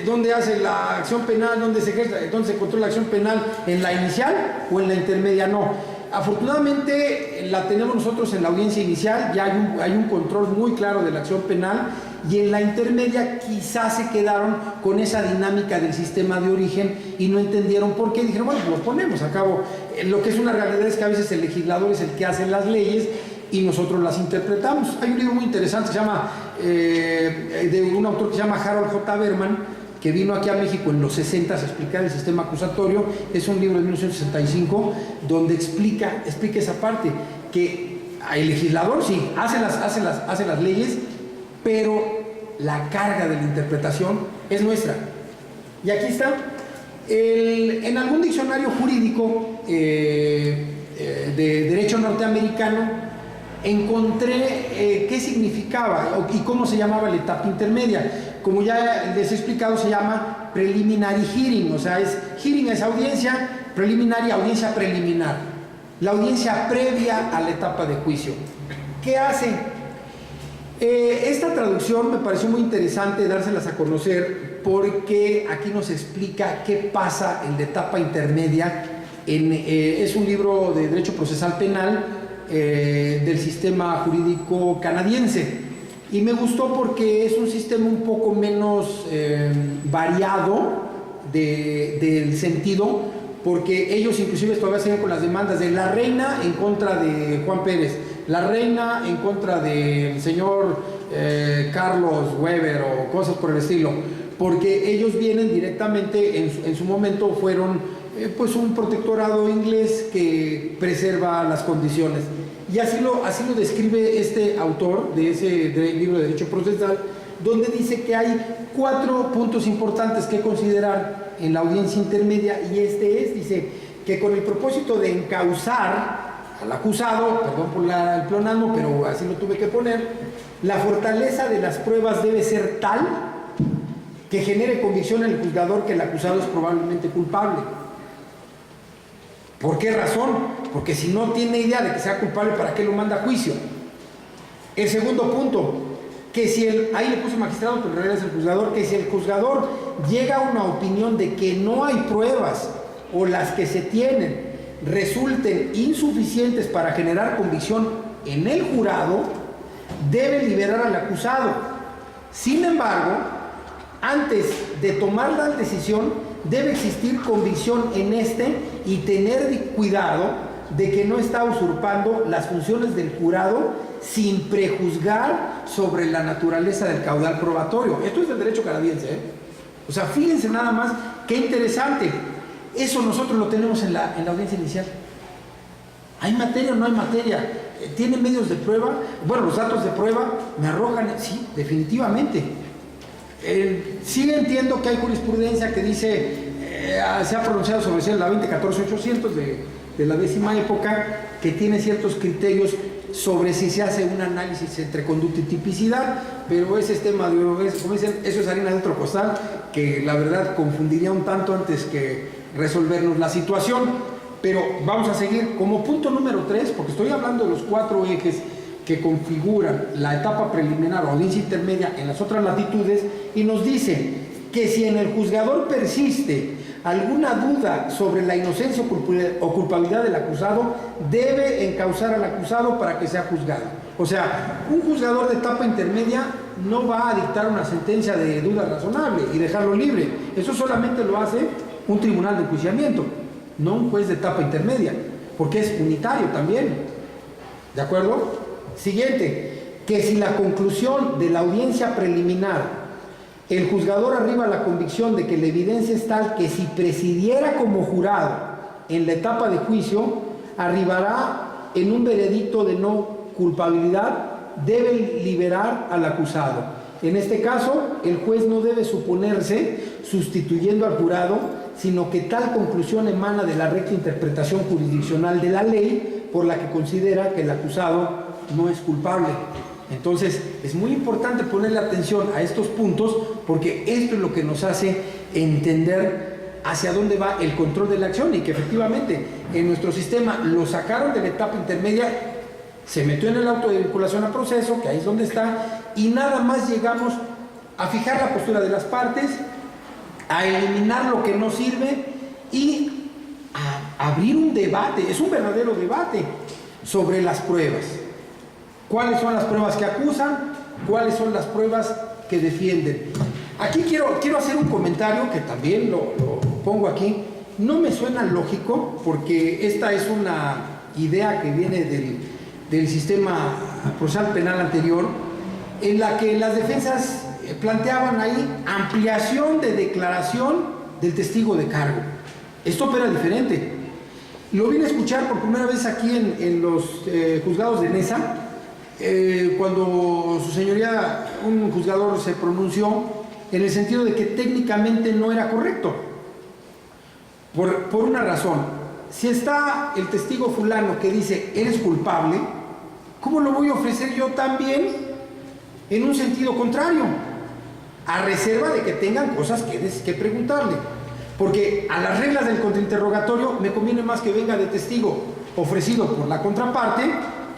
¿dónde hace la acción penal? ¿Dónde se ejerce? ¿Dónde se controla la acción penal? ¿En la inicial o en la intermedia? No. Afortunadamente la tenemos nosotros en la audiencia inicial, ya hay un control muy claro de la acción penal, y en la intermedia quizás se quedaron con esa dinámica del sistema de origen y no entendieron por qué. Dijeron, bueno, pues lo ponemos a cabo. Lo que es una realidad es que a veces el legislador es el que hace las leyes y nosotros las interpretamos. Hay un libro muy interesante, se llama, de un autor que se llama Harold J. Berman, que vino aquí a México en los 60 a explicar el sistema acusatorio. Es un libro de 1965 donde explica esa parte, que el legislador sí hace las leyes, pero la carga de la interpretación es nuestra. Y aquí está. En algún diccionario jurídico de derecho norteamericano encontré qué significaba y cómo se llamaba la etapa intermedia. Como ya les he explicado, se llama preliminary hearing, o sea, hearing es audiencia, preliminary, audiencia preliminar, la audiencia previa a la etapa de juicio. ¿Qué hace? Esta traducción me pareció muy interesante dárselas a conocer, porque aquí nos explica qué pasa en la etapa intermedia. Es un libro de derecho procesal penal del sistema jurídico canadiense, y me gustó porque es un sistema un poco menos variado del sentido, porque ellos inclusive todavía siguen con las demandas de la reina en contra de Juan Pérez, la reina en contra del señor Carlos Weber o cosas por el estilo, porque ellos vienen directamente, en su momento fueron pues un protectorado inglés que preserva las condiciones. Y así lo describe este autor de ese libro de Derecho Procesal, donde dice que hay 4 puntos importantes que considerar en la audiencia intermedia, y dice que con el propósito de encauzar al acusado, perdón por el pleonasmo, pero así lo tuve que poner, la fortaleza de las pruebas debe ser tal que genere convicción en el juzgador que el acusado es probablemente culpable. ¿Por qué razón? Porque si no tiene idea de que sea culpable, ¿para qué lo manda a juicio? El segundo punto, que si ahí le puse magistrado, pero en realidad es el juzgador, que si el juzgador llega a una opinión de que no hay pruebas, o las que se tienen resulten insuficientes para generar convicción en el jurado, debe liberar al acusado. Sin embargo, antes de tomar la decisión, debe existir convicción en y tener cuidado de que no está usurpando las funciones del jurado sin prejuzgar sobre la naturaleza del caudal probatorio. Esto es del derecho canadiense, ¿eh? O sea, fíjense nada más qué interesante. Eso nosotros lo tenemos en la audiencia inicial. ¿Hay materia o no hay materia? ¿Tiene medios de prueba? Bueno, los datos de prueba me arrojan, sí, definitivamente. Sí entiendo que hay jurisprudencia que dice, se ha pronunciado sobre la 2014-800 de la 10ª época, que tiene ciertos criterios sobre si se hace un análisis entre conducta y tipicidad, pero ese es tema como dicen, eso es harina de otro costal, que la verdad confundiría un tanto antes que resolvernos la situación. Pero vamos a seguir como punto número 3, porque estoy hablando de los 4 ejes que configuran la etapa preliminar o audiencia intermedia en las otras latitudes, y nos dice que si en el juzgador persiste alguna duda sobre la inocencia o culpabilidad del acusado, debe encauzar al acusado para que sea juzgado. O sea, un juzgador de etapa intermedia no va a dictar una sentencia de duda razonable y dejarlo libre. Eso solamente lo hace un tribunal de enjuiciamiento, no un juez de etapa intermedia, porque es unitario también. ¿De acuerdo? Siguiente, que si la conclusión de la audiencia preliminar, el juzgador arriba a la convicción de que la evidencia es tal que si presidiera como jurado en la etapa de juicio, arribará en un veredicto de no culpabilidad, debe liberar al acusado. En este caso, el juez no debe suponerse sustituyendo al jurado, sino que tal conclusión emana de la recta interpretación jurisdiccional de la ley por la que considera que el acusado no es culpable. Entonces, es muy importante ponerle atención a estos puntos, porque esto es lo que nos hace entender hacia dónde va el control de la acción, y que efectivamente en nuestro sistema lo sacaron de la etapa intermedia, se metió en el auto de vinculación a proceso, que ahí es donde está, y nada más llegamos a fijar la postura de las partes, a eliminar lo que no sirve y a abrir un debate, es un verdadero debate sobre las pruebas. ¿Cuáles son las pruebas que acusan? ¿Cuáles son las pruebas que defienden? Aquí quiero hacer un comentario que también lo pongo aquí. No me suena lógico, porque esta es una idea que viene del sistema procesal penal anterior, en la que las defensas planteaban ahí ampliación de declaración del testigo de cargo. Esto opera diferente. Lo vine a escuchar por primera vez aquí en los juzgados de Nesa, cuando su señoría, un juzgador, se pronunció en el sentido de que técnicamente no era correcto, por una razón. Si está el testigo fulano que dice eres culpable, ¿cómo lo voy a ofrecer yo también en un sentido contrario? A reserva de que tengan cosas que preguntarle, porque a las reglas del contrainterrogatorio me conviene más que venga de testigo ofrecido por la contraparte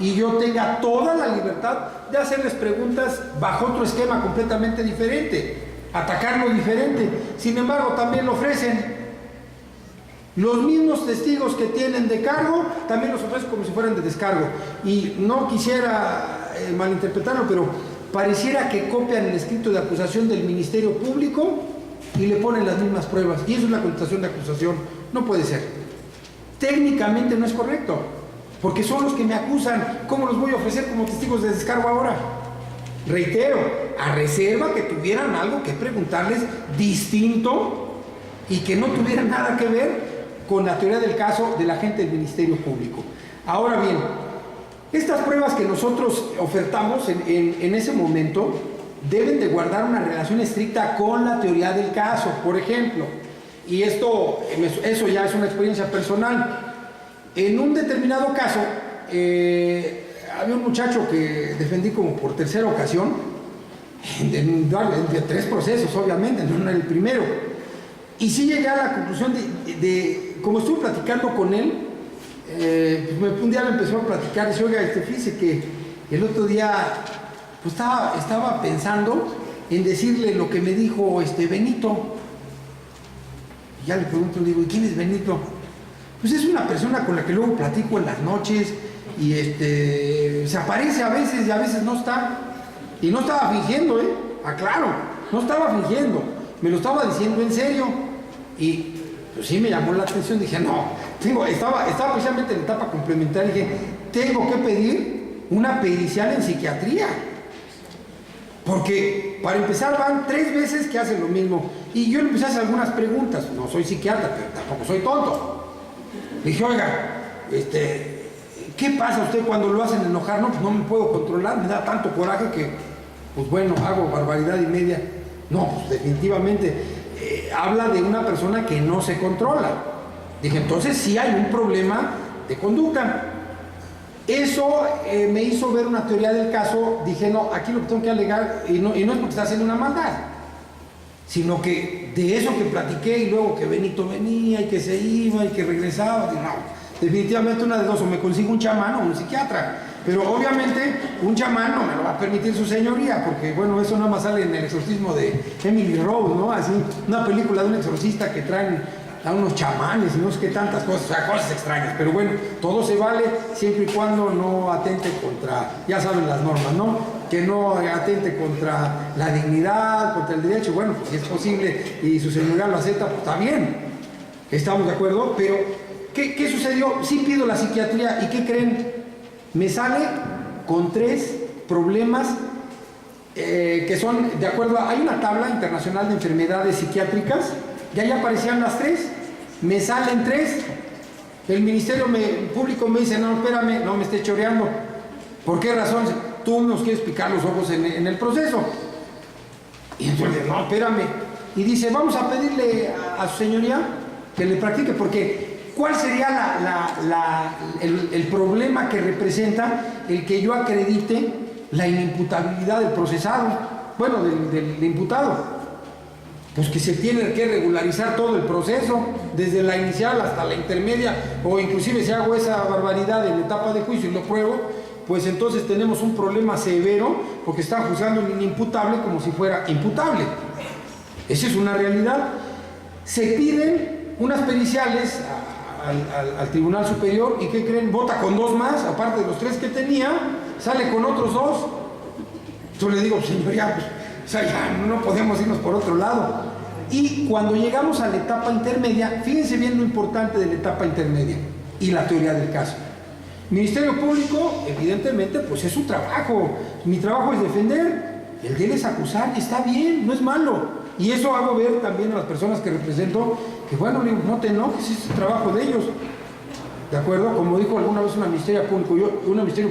y yo tenga toda la libertad de hacerles preguntas bajo otro esquema completamente diferente, atacarlo diferente. Sin embargo, también lo ofrecen. Los mismos testigos que tienen de cargo, también los ofrecen como si fueran de descargo. Y no quisiera malinterpretarlo, pero pareciera que copian el escrito de acusación del Ministerio Público y le ponen las mismas pruebas. Y eso es la contestación de acusación. No puede ser. Técnicamente no es correcto, porque son los que me acusan. ¿Cómo los voy a ofrecer como testigos de descargo ahora? Reitero, a reserva que tuvieran algo que preguntarles distinto y que no tuviera nada que ver con la teoría del caso del agente del Ministerio Público. Ahora bien, estas pruebas que nosotros ofertamos en ese momento deben de guardar una relación estricta con la teoría del caso. Por ejemplo, y eso ya es una experiencia personal, en un determinado caso había un muchacho que defendí como por tercera ocasión, de 3 procesos obviamente, no era el primero. Y sí llegué a la conclusión como estuve platicando con él, un día me empezó a platicar y dice, oiga, fíjese que el otro día pues estaba pensando en decirle lo que me dijo Benito. Y ya le pregunto, le digo, ¿y quién es Benito? Pues es una persona con la que luego platico en las noches y se aparece a veces y a veces no está. Y no estaba fingiendo, aclaro, no estaba fingiendo, me lo estaba diciendo en serio. Y pues sí me llamó la atención, dije, no, estaba precisamente en la etapa complementaria, dije, tengo que pedir una pericial en psiquiatría. Porque para empezar van 3 veces que hacen lo mismo. Y yo le empecé a hacer algunas preguntas, no soy psiquiatra, pero tampoco soy tonto. Le dije, oiga, ¿qué pasa usted cuando lo hacen enojar? No, pues no me puedo controlar, me da tanto coraje que, pues bueno, hago barbaridad y media. No, pues definitivamente habla de una persona que no se controla. Dije, entonces sí hay un problema de conducta. Eso me hizo ver una teoría del caso. Dije, no, aquí lo que tengo que alegar, y no es porque está haciendo una maldad, sino que de eso que platiqué y luego que Benito venía y que se iba y que regresaba, dije, no, definitivamente una de dos, o me consigo un chamán o un psiquiatra. Pero obviamente un chamán no me lo va a permitir su señoría, porque bueno, eso nada más sale en el exorcismo de Emily Rose, ¿no? Así, una película de un exorcista que traen a unos chamanes y no sé qué tantas cosas, o sea, cosas extrañas. Pero bueno, todo se vale siempre y cuando no atente contra, ya saben las normas, ¿no? Que no atente contra la dignidad, contra el derecho. Bueno, pues si es posible y su señoría lo acepta, pues está bien. Estamos de acuerdo, pero ¿qué sucedió? Sí pido la psiquiatría, ¿y qué creen? Me sale con 3 problemas que son, de acuerdo, hay una tabla internacional de enfermedades psiquiátricas, y ahí aparecían las 3, me salen 3, el Ministerio Público me dice, no, espérame, no me estés choreando. ¿Por qué razón? Tú nos quieres picar los ojos en el proceso. Y entonces, no, espérame. Y dice, vamos a pedirle a su señoría que le practique, porque ¿cuál sería el problema que representa el que yo acredite la inimputabilidad del procesado? Bueno, del imputado. Pues que se tiene que regularizar todo el proceso, desde la inicial hasta la intermedia, o inclusive si hago esa barbaridad en la etapa de juicio y lo pruebo, pues entonces tenemos un problema severo, porque están juzgando un inimputable como si fuera imputable. Esa es una realidad. Se piden unas periciales al Tribunal Superior, y ¿qué creen? Vota con 2 más, aparte de los 3 que tenía, sale con otros 2. Yo le digo, señoría, pues, o sea, ya no podemos irnos por otro lado. Y cuando llegamos a la etapa intermedia, fíjense bien lo importante de la etapa intermedia y la teoría del caso. Ministerio Público, evidentemente, pues es su trabajo. Mi trabajo es defender, el de él es acusar, y está bien, no es malo. Y eso hago ver también a las personas que represento, que bueno, no te enojes, es el trabajo de ellos. ¿De acuerdo? Como dijo alguna vez una Ministerio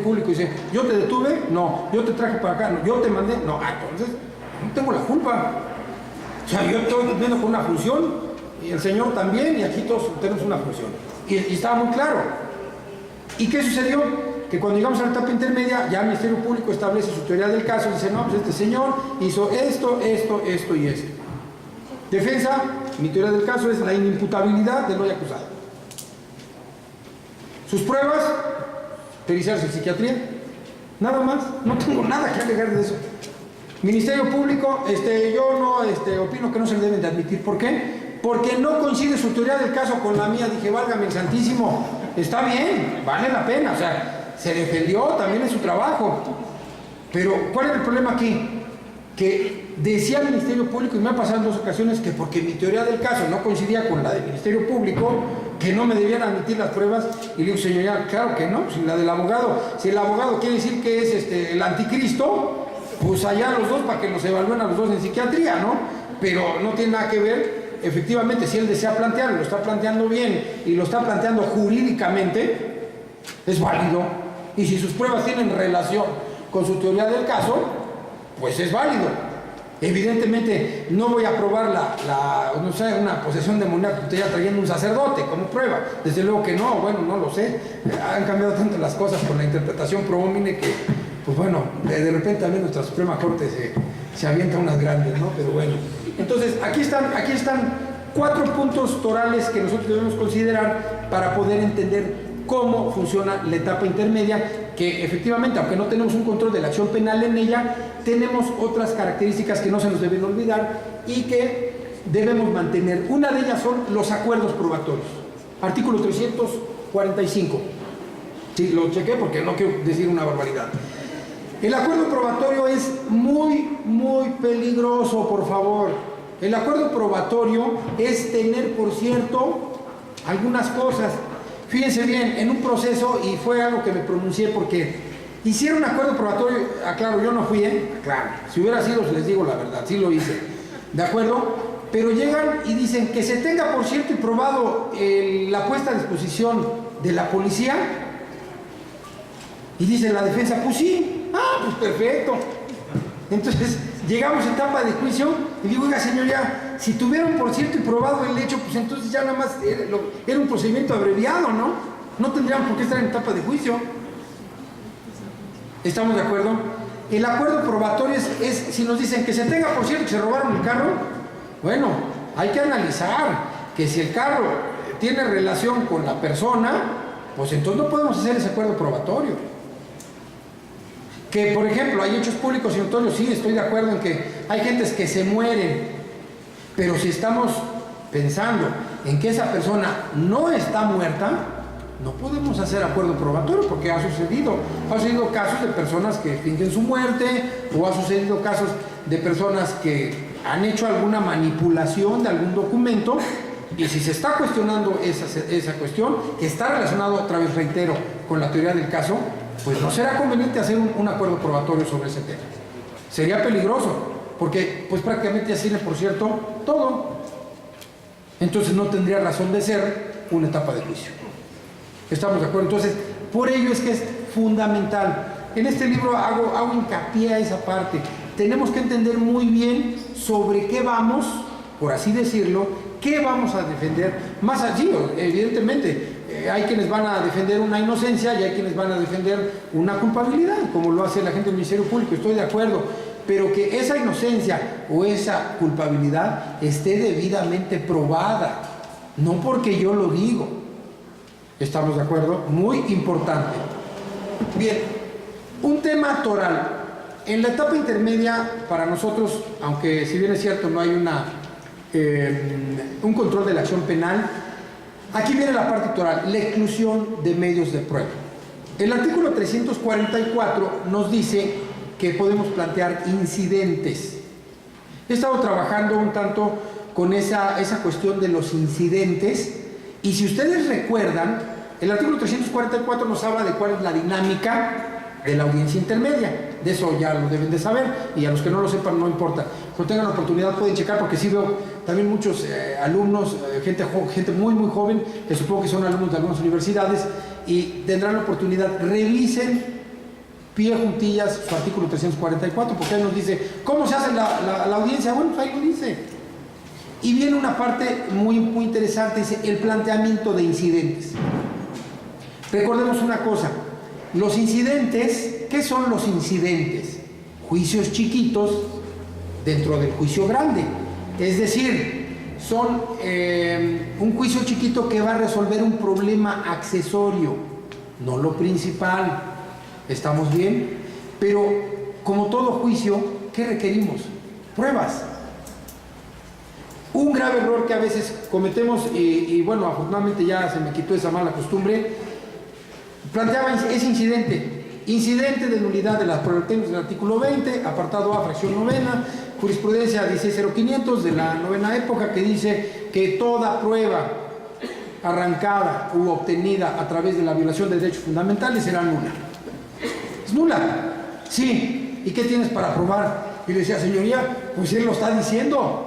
Público, dice, ¿yo te detuve? No. ¿Yo te traje para acá? No. ¿Yo te mandé? No. Entonces, no tengo la culpa. O sea, yo estoy cumpliendo con una función, y el señor también, y aquí todos tenemos una función. Y estaba muy claro. ¿Y qué sucedió? Que cuando llegamos a la etapa intermedia, ya el Ministerio Público establece su teoría del caso, dice, no, pues este señor hizo esto y esto. Defensa, mi teoría del caso es la inimputabilidad del hoy acusado. Sus pruebas, periciarse en psiquiatría, nada más, no tengo nada que alegar de eso. Ministerio Público, yo no opino que no se le deben de admitir. ¿Por qué? Porque no coincide su teoría del caso con la mía. Dije, válgame el santísimo, está bien, vale la pena, o sea, se defendió, también es su trabajo. Pero, ¿cuál era el problema aquí? Que decía el Ministerio Público, y me ha pasado en 2 ocasiones, que porque mi teoría del caso no coincidía con la del Ministerio Público, que no me debían admitir las pruebas. Y le digo, señoría, claro que no, si la del abogado, si el abogado quiere decir que es el anticristo, pues allá los 2 para que los evalúen a los 2 en psiquiatría, ¿no? Pero no tiene nada que ver. Efectivamente, si él desea plantearlo, lo está planteando bien y lo está planteando jurídicamente, es válido. Y si sus pruebas tienen relación con su teoría del caso, pues es válido. Evidentemente no voy a probar una posesión demoníaca que esté trayendo un sacerdote como prueba. Desde luego que no, bueno, no lo sé. Han cambiado tanto las cosas con la interpretación pro homine que, pues bueno, de repente también nuestra Suprema Corte se avienta unas grandes, ¿no? Pero bueno. Entonces, aquí están 4 puntos torales que nosotros debemos considerar para poder entender cómo funciona la etapa intermedia, que efectivamente, aunque no tenemos un control de la acción penal en ella, tenemos otras características que no se nos deben olvidar y que debemos mantener. Una de ellas son los acuerdos probatorios. Artículo 345. Sí, lo chequé porque no quiero decir una barbaridad. El acuerdo probatorio es muy, muy peligroso, por favor. El acuerdo probatorio es tener, por cierto, algunas cosas. Fíjense bien, en un proceso, y fue algo que me pronuncié porque hicieron un acuerdo probatorio, aclaro, yo no fui, claro, si hubiera sido, les digo la verdad, sí lo hice, ¿de acuerdo? Pero llegan y dicen que se tenga por cierto y probado la puesta a disposición de la policía, y dice la defensa, pues sí, pues perfecto. Entonces, llegamos a etapa de juicio y digo, oiga señoría, si tuvieron por cierto y probado el hecho, pues entonces ya nada más era un procedimiento abreviado, ¿no? No tendrían por qué estar en etapa de juicio. ¿Estamos de acuerdo? El acuerdo probatorio es si nos dicen que se tenga por cierto que se robaron el carro, bueno, hay que analizar que si el carro tiene relación con la persona, pues entonces no podemos hacer ese acuerdo probatorio. Que, por ejemplo, hay hechos públicos y notorios, sí, estoy de acuerdo en que hay gentes que se mueren, pero si estamos pensando en que esa persona no está muerta, no podemos hacer acuerdo probatorio, porque ha sucedido casos de personas que fingen su muerte, o ha sucedido casos de personas que han hecho alguna manipulación de algún documento, y si se está cuestionando esa cuestión, que está relacionado, otra vez reitero, con la teoría del caso, pues no será conveniente hacer un acuerdo probatorio sobre ese tema. Sería peligroso, porque pues prácticamente así por cierto todo. Entonces no tendría razón de ser una etapa de juicio. ¿Estamos de acuerdo? Entonces, por ello es que es fundamental. En este libro hago hincapié a esa parte. Tenemos que entender muy bien sobre qué vamos, por así decirlo, qué vamos a defender. Más allí, evidentemente, hay quienes van a defender una inocencia y hay quienes van a defender una culpabilidad, como lo hace la gente del Ministerio Público, estoy de acuerdo, pero que esa inocencia o esa culpabilidad esté debidamente probada, no porque yo lo digo. ¿Estamos de acuerdo? Muy importante. Bien, un tema toral. En la etapa intermedia, para nosotros, aunque si bien es cierto no hay un control de la acción penal, aquí viene la parte toral, la exclusión de medios de prueba. El artículo 344 nos dice que podemos plantear incidentes. He estado trabajando un tanto con esa cuestión de los incidentes, y si ustedes recuerdan, el artículo 344 nos habla de cuál es la dinámica de la audiencia intermedia. De eso ya lo deben de saber, y a los que no lo sepan no importa. Cuando tengan la oportunidad pueden checar, porque sí veo también muchos alumnos, gente muy muy joven, que supongo que son alumnos de algunas universidades, y tendrán la oportunidad. Revisen pie juntillas su artículo 344, porque ahí nos dice cómo se hace la audiencia. Bueno, pues ahí lo dice. Y viene una parte muy interesante, dice el planteamiento de incidentes. Recordemos una cosa, los incidentes, ¿qué son los incidentes? Juicios chiquitos dentro del juicio grande. Es decir, son un juicio chiquito que va a resolver un problema accesorio, no lo principal. ¿Estamos bien? Pero como todo juicio, ¿qué requerimos? Pruebas. Un grave error que a veces cometemos, y bueno, afortunadamente ya se me quitó esa mala costumbre, planteaba ese incidente de nulidad de las pruebas. Tenemos el artículo 20, apartado A, fracción novena, jurisprudencia 160.500 de la novena época, que dice que toda prueba arrancada u obtenida a través de la violación de derechos fundamentales será nula. ¿Es nula? Sí. ¿Y qué tienes para probar? Y le decía, señoría, pues él lo está diciendo.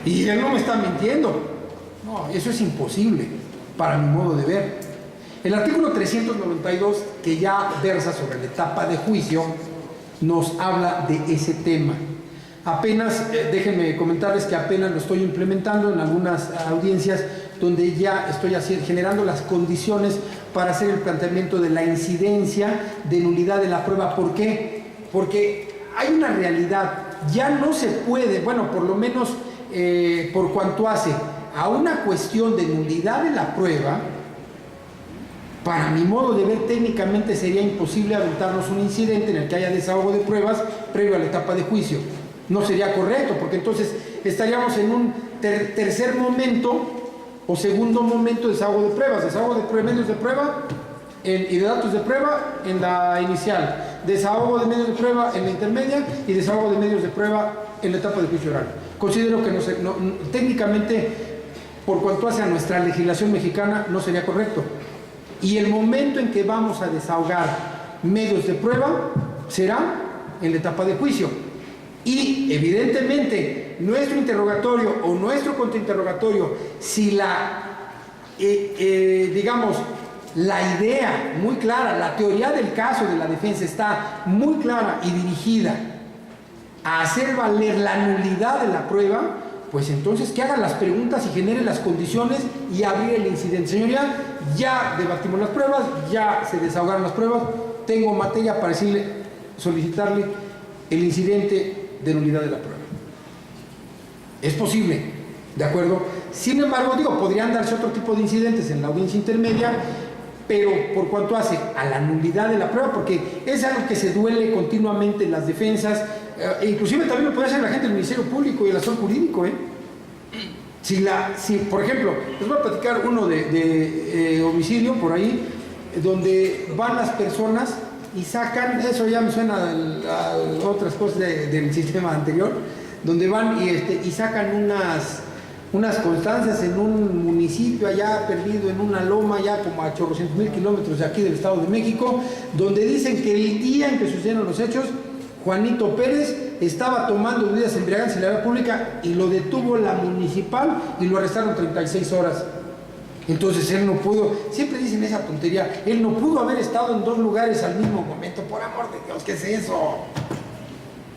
Y él no me está mintiendo. No, eso es imposible, para mi modo de ver. El artículo 392, que ya versa sobre la etapa de juicio, nos habla de ese tema. Apenas, déjenme comentarles que apenas lo estoy implementando en algunas audiencias donde ya estoy generando las condiciones para hacer el planteamiento de la incidencia de nulidad de la prueba. ¿Por qué? Porque hay una realidad, ya no se puede, bueno, por lo menos por cuanto hace a una cuestión de nulidad de la prueba, para mi modo de ver, técnicamente sería imposible aventarnos un incidente en el que haya desahogo de pruebas previo a la etapa de juicio. No sería correcto, porque entonces estaríamos en un tercer momento o segundo momento de desahogo de pruebas, medios de prueba y de datos de prueba en la inicial, desahogo de medios de prueba en la intermedia y desahogo de medios de prueba en la etapa de juicio oral. Considero que técnicamente, por cuanto hace a nuestra legislación mexicana, no sería correcto. Y el momento en que vamos a desahogar medios de prueba será en la etapa de juicio. Y evidentemente nuestro interrogatorio o nuestro contrainterrogatorio, si digamos, la idea muy clara, la teoría del caso de la defensa está muy clara y dirigida a hacer valer la nulidad de la prueba, pues entonces que hagan las preguntas y generen las condiciones y abrir el incidente. Señoría, ya debatimos las pruebas, ya se desahogaron las pruebas, tengo materia para solicitarle el incidente de nulidad de la prueba. Es posible, ¿de acuerdo? Sin embargo, podrían darse otro tipo de incidentes en la audiencia intermedia, pero por cuanto hace a la nulidad de la prueba, porque es algo que se duele continuamente en las defensas, inclusive también lo puede hacer la gente del Ministerio Público y el asesor jurídico, Si, por ejemplo, les voy a platicar uno de homicidio por ahí, donde van las personas y sacan, eso ya me suena a otras cosas del sistema anterior, donde van y sacan unas constancias en un municipio allá perdido en una loma, ya como a 800,000 kilómetros de aquí del Estado de México, donde dicen que el día en que sucedieron los hechos, Juanito Pérez estaba tomando bebidas embriagantes en la vía pública y lo detuvo la municipal y lo arrestaron 36 horas. Entonces él no pudo, siempre dicen esa tontería, él no pudo haber estado en 2 lugares al mismo momento, por amor de Dios, ¿qué es eso?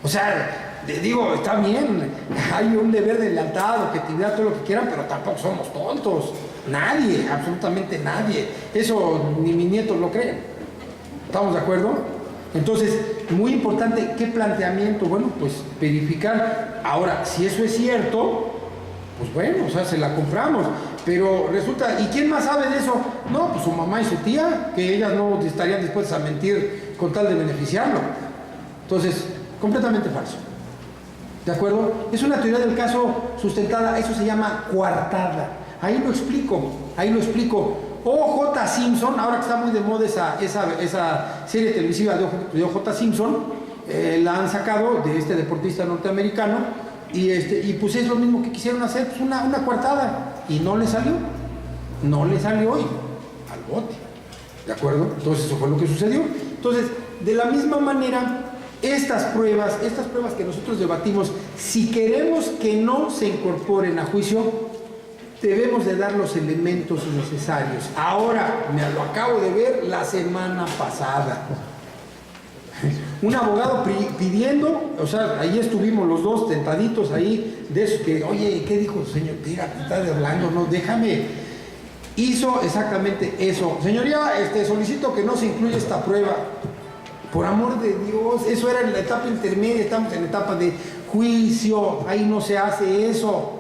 O sea, digo, está bien, hay un deber de lealtad, objetividad, todo lo que quieran, pero tampoco somos tontos, nadie, absolutamente nadie, eso ni mis nietos lo creen, ¿estamos de acuerdo? Entonces, muy importante, ¿qué planteamiento? Bueno, pues verificar. Ahora, si eso es cierto, pues bueno, o sea, se la compramos. Pero resulta, ¿y quién más sabe de eso? No, pues su mamá y su tía, que ellas no estarían dispuestas a mentir con tal de beneficiarlo. Entonces, completamente falso. ¿De acuerdo? Es una teoría del caso sustentada, eso se llama coartada. Ahí lo explico. O.J. Simpson, ahora que está muy de moda esa serie televisiva de O.J. Simpson, la han sacado de este deportista norteamericano y pues es lo mismo que quisieron hacer, pues una coartada, y no le salió hoy al bote, ¿de acuerdo? Entonces eso fue lo que sucedió. Entonces, de la misma manera, estas pruebas que nosotros debatimos, si queremos que no se incorporen a juicio, debemos de dar los elementos necesarios. Ahora, me lo acabo de ver la semana pasada. Un abogado pidiendo, o sea, ahí estuvimos los dos tentaditos ahí, de eso que, oye, ¿qué dijo señor? Mira, te estás hablando, no, déjame. Hizo exactamente eso. Señoría, solicito que no se incluya esta prueba. Por amor de Dios, eso era en la etapa intermedia, estamos en la etapa de juicio, ahí no se hace eso.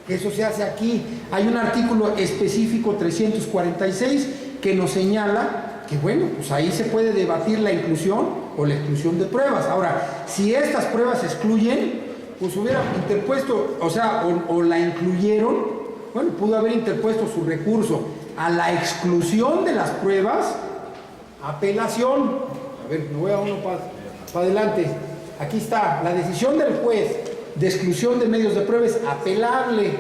Eso se hace aquí. Hay un artículo específico 346 que nos señala que, bueno, pues ahí se puede debatir la inclusión o la exclusión de pruebas. Ahora, si estas pruebas se excluyen, pues hubiera interpuesto, o sea, o la incluyeron, bueno, pudo haber interpuesto su recurso a la exclusión de las pruebas, apelación. A ver, me voy a uno para adelante. Aquí está, la decisión del juez de exclusión de medios de prueba es apelable,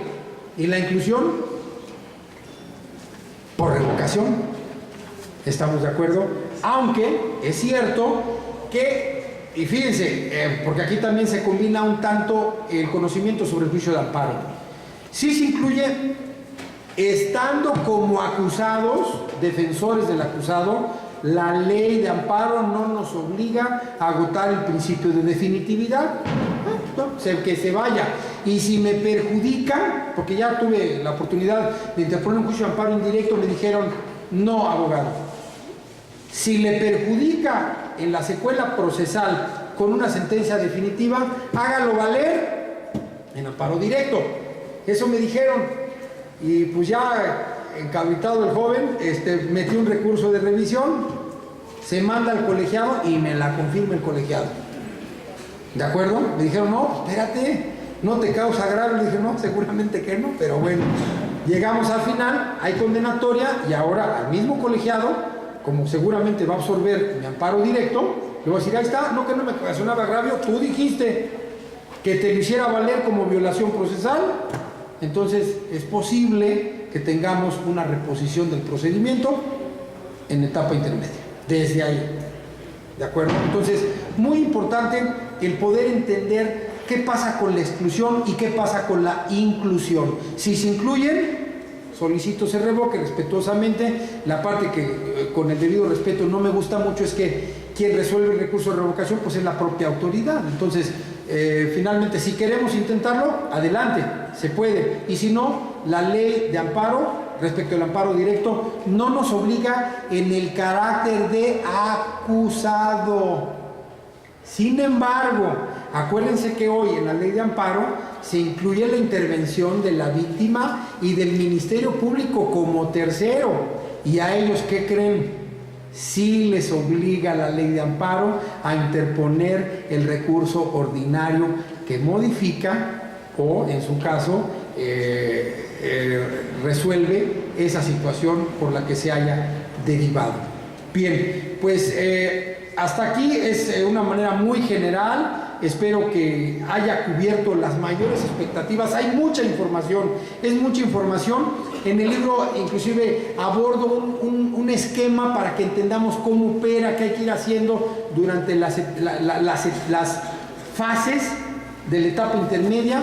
y la inclusión por revocación. ¿Estamos de acuerdo? Aunque es cierto que, y fíjense, porque aquí también se combina un tanto el conocimiento sobre el juicio de amparo. Sí se incluye, estando como acusados, defensores del acusado, la ley de amparo no nos obliga a agotar el principio de definitividad. Que se vaya. Y si me perjudica, porque ya tuve la oportunidad de interponer un juicio de amparo indirecto, me dijeron, no, abogado. Si le perjudica en la secuela procesal con una sentencia definitiva, hágalo valer en amparo directo. Eso me dijeron. Y pues ya encabritado el joven, metí un recurso de revisión, se manda al colegiado y me la confirma el colegiado. ¿De acuerdo? Me dijeron, no, espérate, no te causa agravio. Le dije, no, seguramente que no, pero bueno. Llegamos al final, hay condenatoria, y ahora al mismo colegiado, como seguramente va a absorber mi amparo directo, le voy a decir, ahí está, no, que no me ocasionaba agravio, tú dijiste que te lo hiciera valer como violación procesal, entonces es posible que tengamos una reposición del procedimiento en etapa intermedia, desde ahí. ¿De acuerdo? Entonces, muy importante el poder entender qué pasa con la exclusión y qué pasa con la inclusión. Si se incluyen, solicito se revoque respetuosamente. La parte que con el debido respeto no me gusta mucho es que quien resuelve el recurso de revocación pues es la propia autoridad. Entonces, finalmente, si queremos intentarlo, adelante, se puede. Y si no, la ley de amparo respecto al amparo directo no nos obliga en el carácter de acusado. Sin embargo, acuérdense que hoy en la ley de amparo se incluye la intervención de la víctima y del Ministerio Público como tercero. Y a ellos, ¿qué creen? Sí les obliga la ley de amparo a interponer el recurso ordinario que modifica o, en su caso, resuelve esa situación por la que se haya derivado. Bien, pues hasta aquí es una manera muy general. Espero que haya cubierto las mayores expectativas. Hay mucha información, es mucha información. En el libro inclusive abordo un esquema para que entendamos cómo opera, qué hay que ir haciendo durante las fases de la etapa intermedia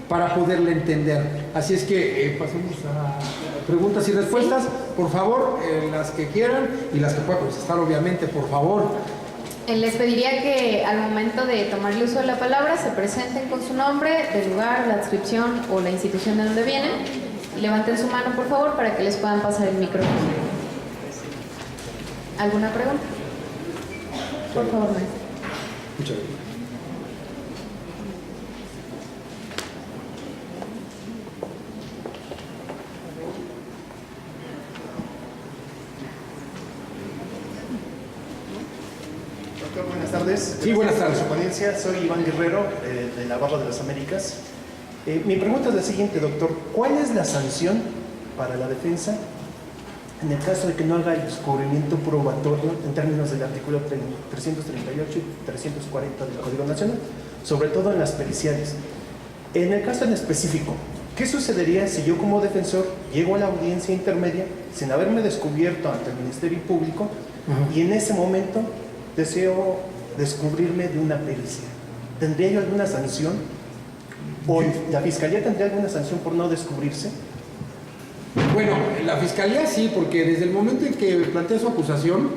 para poderla entender. Así es que pasemos a preguntas y respuestas. ¿Sí? Por favor, las que quieran y las que puedan contestar, obviamente, por favor. Les pediría que al momento de tomar el uso de la palabra se presenten con su nombre, del lugar, la adscripción o la institución de donde vienen. Levanten su mano, por favor, para que les puedan pasar el micrófono. ¿Alguna pregunta? Por favor, maestro. Muchas gracias. Buenas tardes. Sí, buenas tardes. Por su ponencia, soy Iván Guerrero, de la Barra de las Américas. Mi pregunta es la siguiente, doctor. ¿Cuál es la sanción para la defensa en el caso de que no haga el descubrimiento probatorio en términos del artículo 338 y 340 del Código Nacional, sobre todo en las periciales? En el caso en específico, ¿qué sucedería si yo como defensor llego a la audiencia intermedia sin haberme descubierto ante el Ministerio Público y en ese momento deseo descubrirme de una pericia? ¿Tendría yo alguna sanción? ¿O la Fiscalía tendría alguna sanción por no descubrirse? Bueno, la Fiscalía sí, porque desde el momento en que plantea su acusación,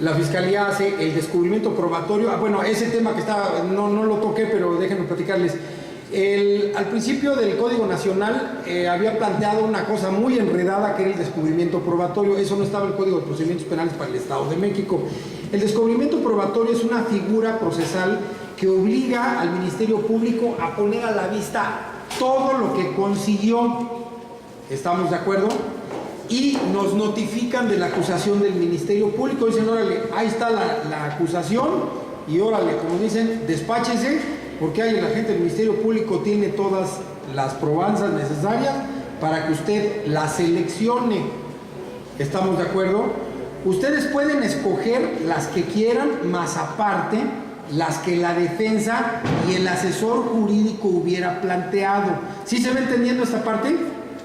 la Fiscalía hace el descubrimiento probatorio. Bueno, ese tema que estaba, no lo toqué, pero déjenme platicarles. Al principio del Código Nacional había planteado una cosa muy enredada que era el descubrimiento probatorio. Eso no estaba en el Código de Procedimientos Penales para el Estado de México. El descubrimiento probatorio es una figura procesal que obliga al Ministerio Público a poner a la vista todo lo que consiguió. ¿Estamos de acuerdo? Y nos notifican de la acusación del Ministerio Público. Dicen, órale, ahí está la acusación y órale, como dicen, despáchese, porque ahí la gente del Ministerio Público tiene todas las probanzas necesarias para que usted la seleccione. ¿Estamos de acuerdo? Ustedes pueden escoger las que quieran, más aparte las que la defensa y el asesor jurídico hubiera planteado. ¿Sí se va entendiendo esta parte?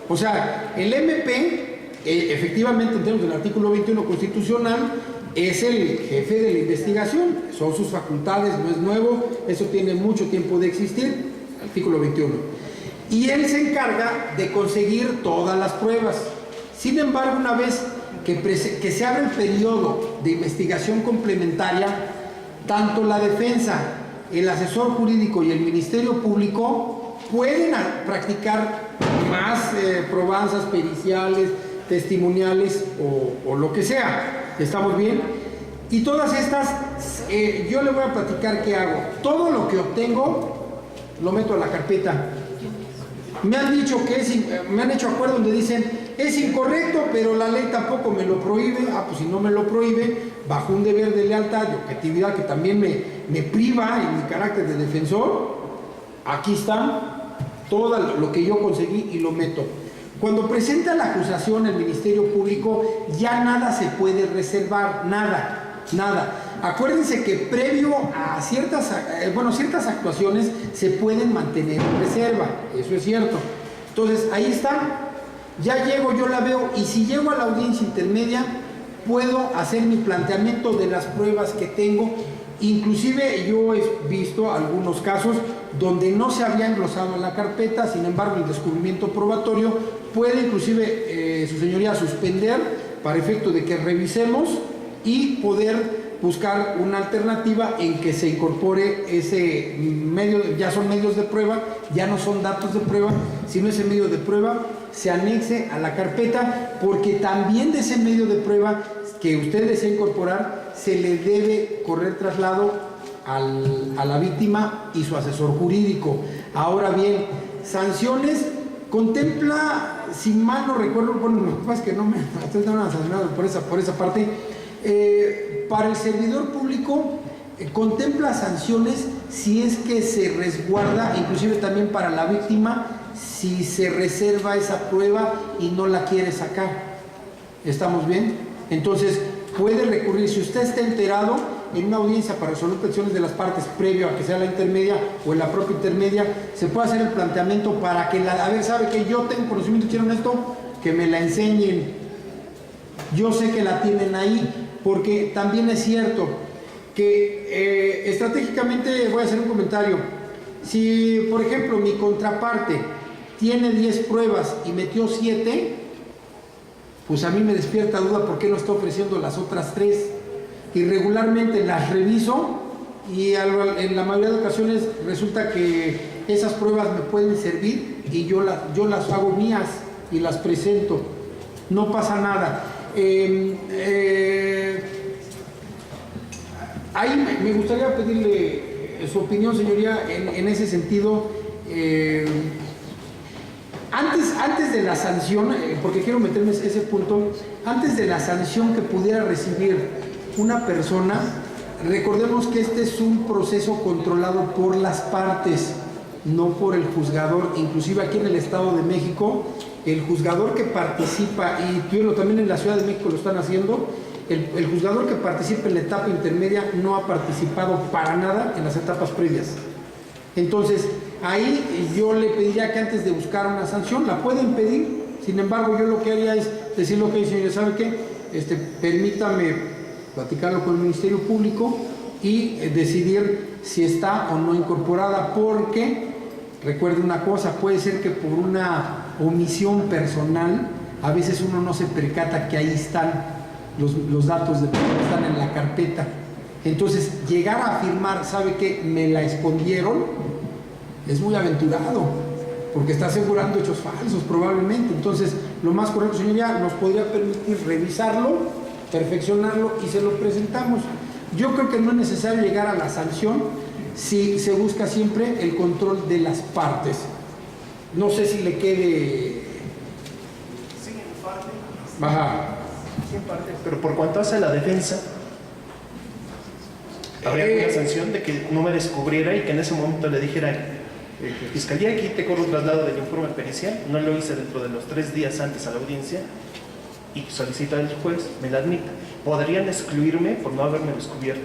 O sea, el MP, efectivamente, en términos del artículo 21 constitucional, es el jefe de la investigación, son sus facultades, no es nuevo, eso tiene mucho tiempo de existir, artículo 21. Y él se encarga de conseguir todas las pruebas. Sin embargo, una vez que se abre el periodo de investigación complementaria, tanto la defensa, el asesor jurídico y el Ministerio Público pueden practicar más probanzas periciales, testimoniales o lo que sea. ¿Estamos bien? Y todas estas, yo le voy a platicar qué hago. Todo lo que obtengo lo meto a la carpeta. Me han dicho me han hecho acuerdos donde dicen es incorrecto, pero la ley tampoco me lo prohíbe. Pues si no me lo prohíbe, bajo un deber de lealtad y objetividad que también me priva en mi carácter de defensor, aquí está todo lo que yo conseguí y lo meto. Cuando presenta la acusación el Ministerio Público, ya nada se puede reservar, nada. Acuérdense que previo a ciertas actuaciones se pueden mantener en reserva, eso es cierto. Entonces, ahí está, ya llego, yo la veo, y si llego a la audiencia intermedia, puedo hacer mi planteamiento de las pruebas que tengo. Inclusive yo he visto algunos casos donde no se había englosado en la carpeta, sin embargo el descubrimiento probatorio puede inclusive su señoría suspender para efecto de que revisemos y poder buscar una alternativa en que se incorpore ese medio. Ya son medios de prueba, ya no son datos de prueba, sino ese medio de prueba se anexe a la carpeta, porque también de ese medio de prueba que usted desea incorporar se le debe correr traslado a la víctima y su asesor jurídico. Ahora bien, sanciones contempla, si mal no recuerdo, bueno, lo que pasa es que no me estoy dando sancionado por esa parte, para el servidor público contempla sanciones si es que se resguarda, inclusive también para la víctima, si se reserva esa prueba y no la quiere sacar. ¿Estamos bien? Entonces, puede recurrir, si usted está enterado en una audiencia para resolver peticiones de las partes previo a que sea la intermedia o en la propia intermedia, se puede hacer el planteamiento para que a ver, ¿sabe que yo tengo conocimiento, hicieron esto? Que me la enseñen. Yo sé que la tienen ahí, porque también es cierto que estratégicamente, voy a hacer un comentario, si por ejemplo mi contraparte tiene 10 pruebas y metió 7, pues a mí me despierta duda por qué no está ofreciendo las otras 3, y regularmente las reviso y en la mayoría de ocasiones resulta que esas pruebas me pueden servir y yo las hago mías y las presento, no pasa nada. Ahí me gustaría pedirle su opinión, señoría, en ese sentido. Antes de la sanción, porque quiero meterme ese punto, antes de la sanción que pudiera recibir una persona, recordemos que este es un proceso controlado por las partes, no por el juzgador. Inclusive aquí en el Estado de México, el juzgador que participa, y también en la Ciudad de México lo están haciendo, el juzgador que participa en la etapa intermedia no ha participado para nada en las etapas previas. Entonces, ahí yo le pediría que antes de buscar una sanción, la pueden pedir, sin embargo, yo lo que haría es decirle, ok, señores, ¿sabe qué? Permítame platicarlo con el Ministerio Público y decidir si está o no incorporada, porque, recuerde una cosa, puede ser que por una omisión personal, a veces uno no se percata que ahí están los datos de personas, están en la carpeta. Entonces, llegar a afirmar, ¿sabe qué? Me la escondieron, es muy aventurado, porque está asegurando hechos falsos probablemente. Entonces, lo más correcto, señoría, nos podría permitir revisarlo, perfeccionarlo y se lo presentamos. Yo creo que no es necesario llegar a la sanción si se busca siempre el control de las partes. No sé si le quede... Sí, en parte. Ajá. Sí, en parte. Pero por cuanto hace la defensa, habría una sanción de que no me descubriera y que en ese momento le dijera, Fiscalía, aquí te corro un traslado del informe pericial, no lo hice dentro de los 3 días antes a la audiencia y solicita al juez, me la admita. ¿Podrían excluirme por no haberme descubierto?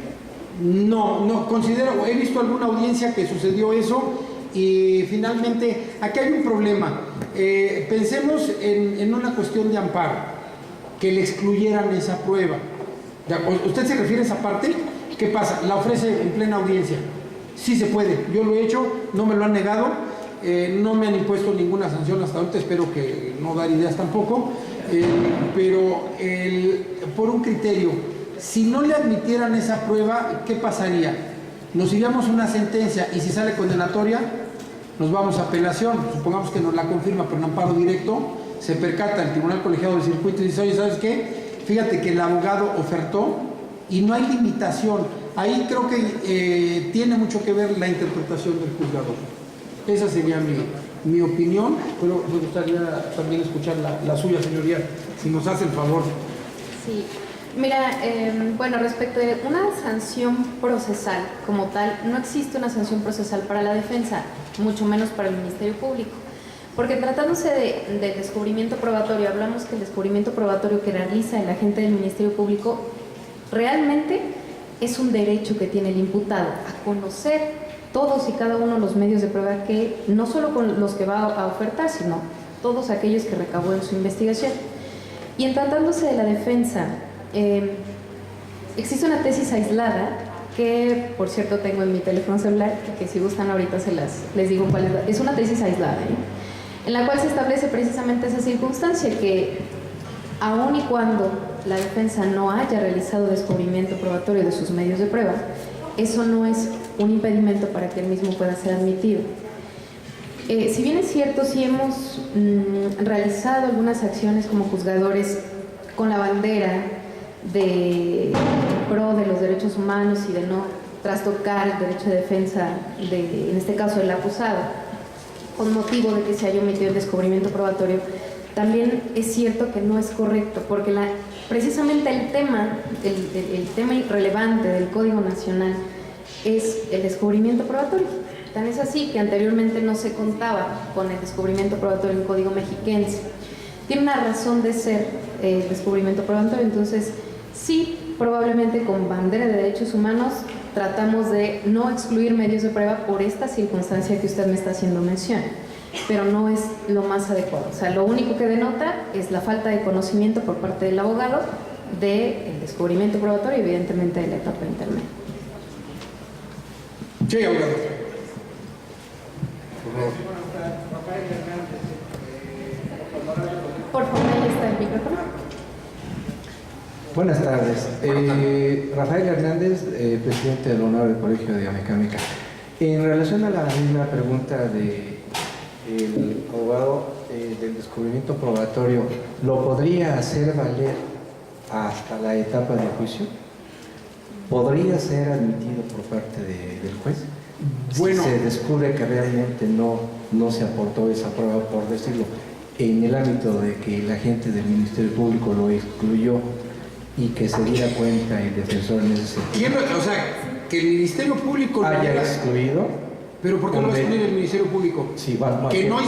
No, considero, he visto alguna audiencia que sucedió eso y finalmente aquí hay un problema. Pensemos en una cuestión de amparo, que le excluyeran esa prueba. ¿Usted se refiere a esa parte? ¿Qué pasa? La ofrece en plena audiencia. Sí se puede, yo lo he hecho, no me lo han negado, no me han impuesto ninguna sanción hasta ahorita, espero que no dar ideas tampoco, pero por un criterio, si no le admitieran esa prueba, ¿qué pasaría? Nos iríamos a una sentencia y si sale condenatoria, nos vamos a apelación, supongamos que nos la confirma por un amparo directo, se percata el Tribunal Colegiado del Circuito y dice, oye, ¿sabes qué? Fíjate que el abogado ofertó y no hay limitación. Ahí creo que tiene mucho que ver la interpretación del juzgador. Esa sería mi opinión, pero me gustaría también escuchar la suya, señoría, si nos hace el favor. Sí, mira, bueno, respecto de una sanción procesal como tal, no existe una sanción procesal para la defensa, mucho menos para el Ministerio Público. Porque tratándose de descubrimiento probatorio, hablamos que el descubrimiento probatorio que realiza el agente del Ministerio Público realmente es un derecho que tiene el imputado a conocer todos y cada uno de los medios de prueba que, no solo con los que va a ofertar, sino todos aquellos que recabó en su investigación. Y en tratándose de la defensa, existe una tesis aislada que, por cierto, tengo en mi teléfono celular, que si gustan ahorita les digo cuál es. Es una tesis aislada, en la cual se establece precisamente esa circunstancia que, aun y cuando la defensa no haya realizado descubrimiento probatorio de sus medios de prueba, eso no es un impedimento para que el mismo pueda ser admitido. Si bien es cierto, sí hemos realizado algunas acciones como juzgadores con la bandera de pro de los derechos humanos y de no trastocar el derecho de defensa, en este caso del acusado, con motivo de que se haya omitido el descubrimiento probatorio, también es cierto que no es correcto, porque precisamente el tema relevante del Código Nacional es el descubrimiento probatorio. Tan es así que anteriormente no se contaba con el descubrimiento probatorio en Código Mexiquense. Tiene una razón de ser el descubrimiento probatorio, entonces sí, probablemente con bandera de derechos humanos tratamos de no excluir medios de prueba por esta circunstancia que usted me está haciendo mención, pero no es lo más adecuado. O sea, lo único que denota es la falta de conocimiento por parte del abogado del descubrimiento probatorio y evidentemente de la etapa intermedia. Sí, abogado. Por favor, ahí está el micrófono. Buenas tardes. Rafael Hernández, presidente del Honorable Colegio de Biomecánica. En relación a la misma pregunta del abogado del descubrimiento probatorio, ¿lo podría hacer valer hasta la etapa de juicio? ¿Podría ser admitido por parte del juez? Bueno. Si se descubre que realmente no se aportó esa prueba, por decirlo, en el ámbito de que el agente del Ministerio Público lo excluyó y que se diera cuenta el defensor en ese sentido. O sea, que el Ministerio Público lo haya hubiera- excluido. ¿Pero por qué lo va a excluir el Ministerio Público? Sí, va, Que no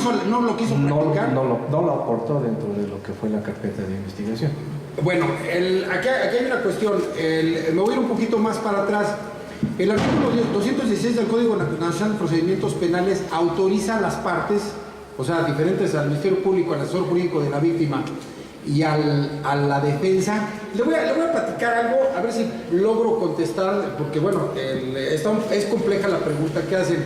lo quiso practicar. no lo aportó dentro de lo que fue la carpeta de investigación. Bueno, aquí hay una cuestión. Me voy a ir un poquito más para atrás. El artículo 216 del Código Nacional de Procedimientos Penales autoriza a las partes, o sea, diferentes al Ministerio Público, al asesor jurídico de la víctima y a la defensa. Le voy a platicar algo, a ver si logro contestar, porque bueno, es compleja la pregunta que hacen.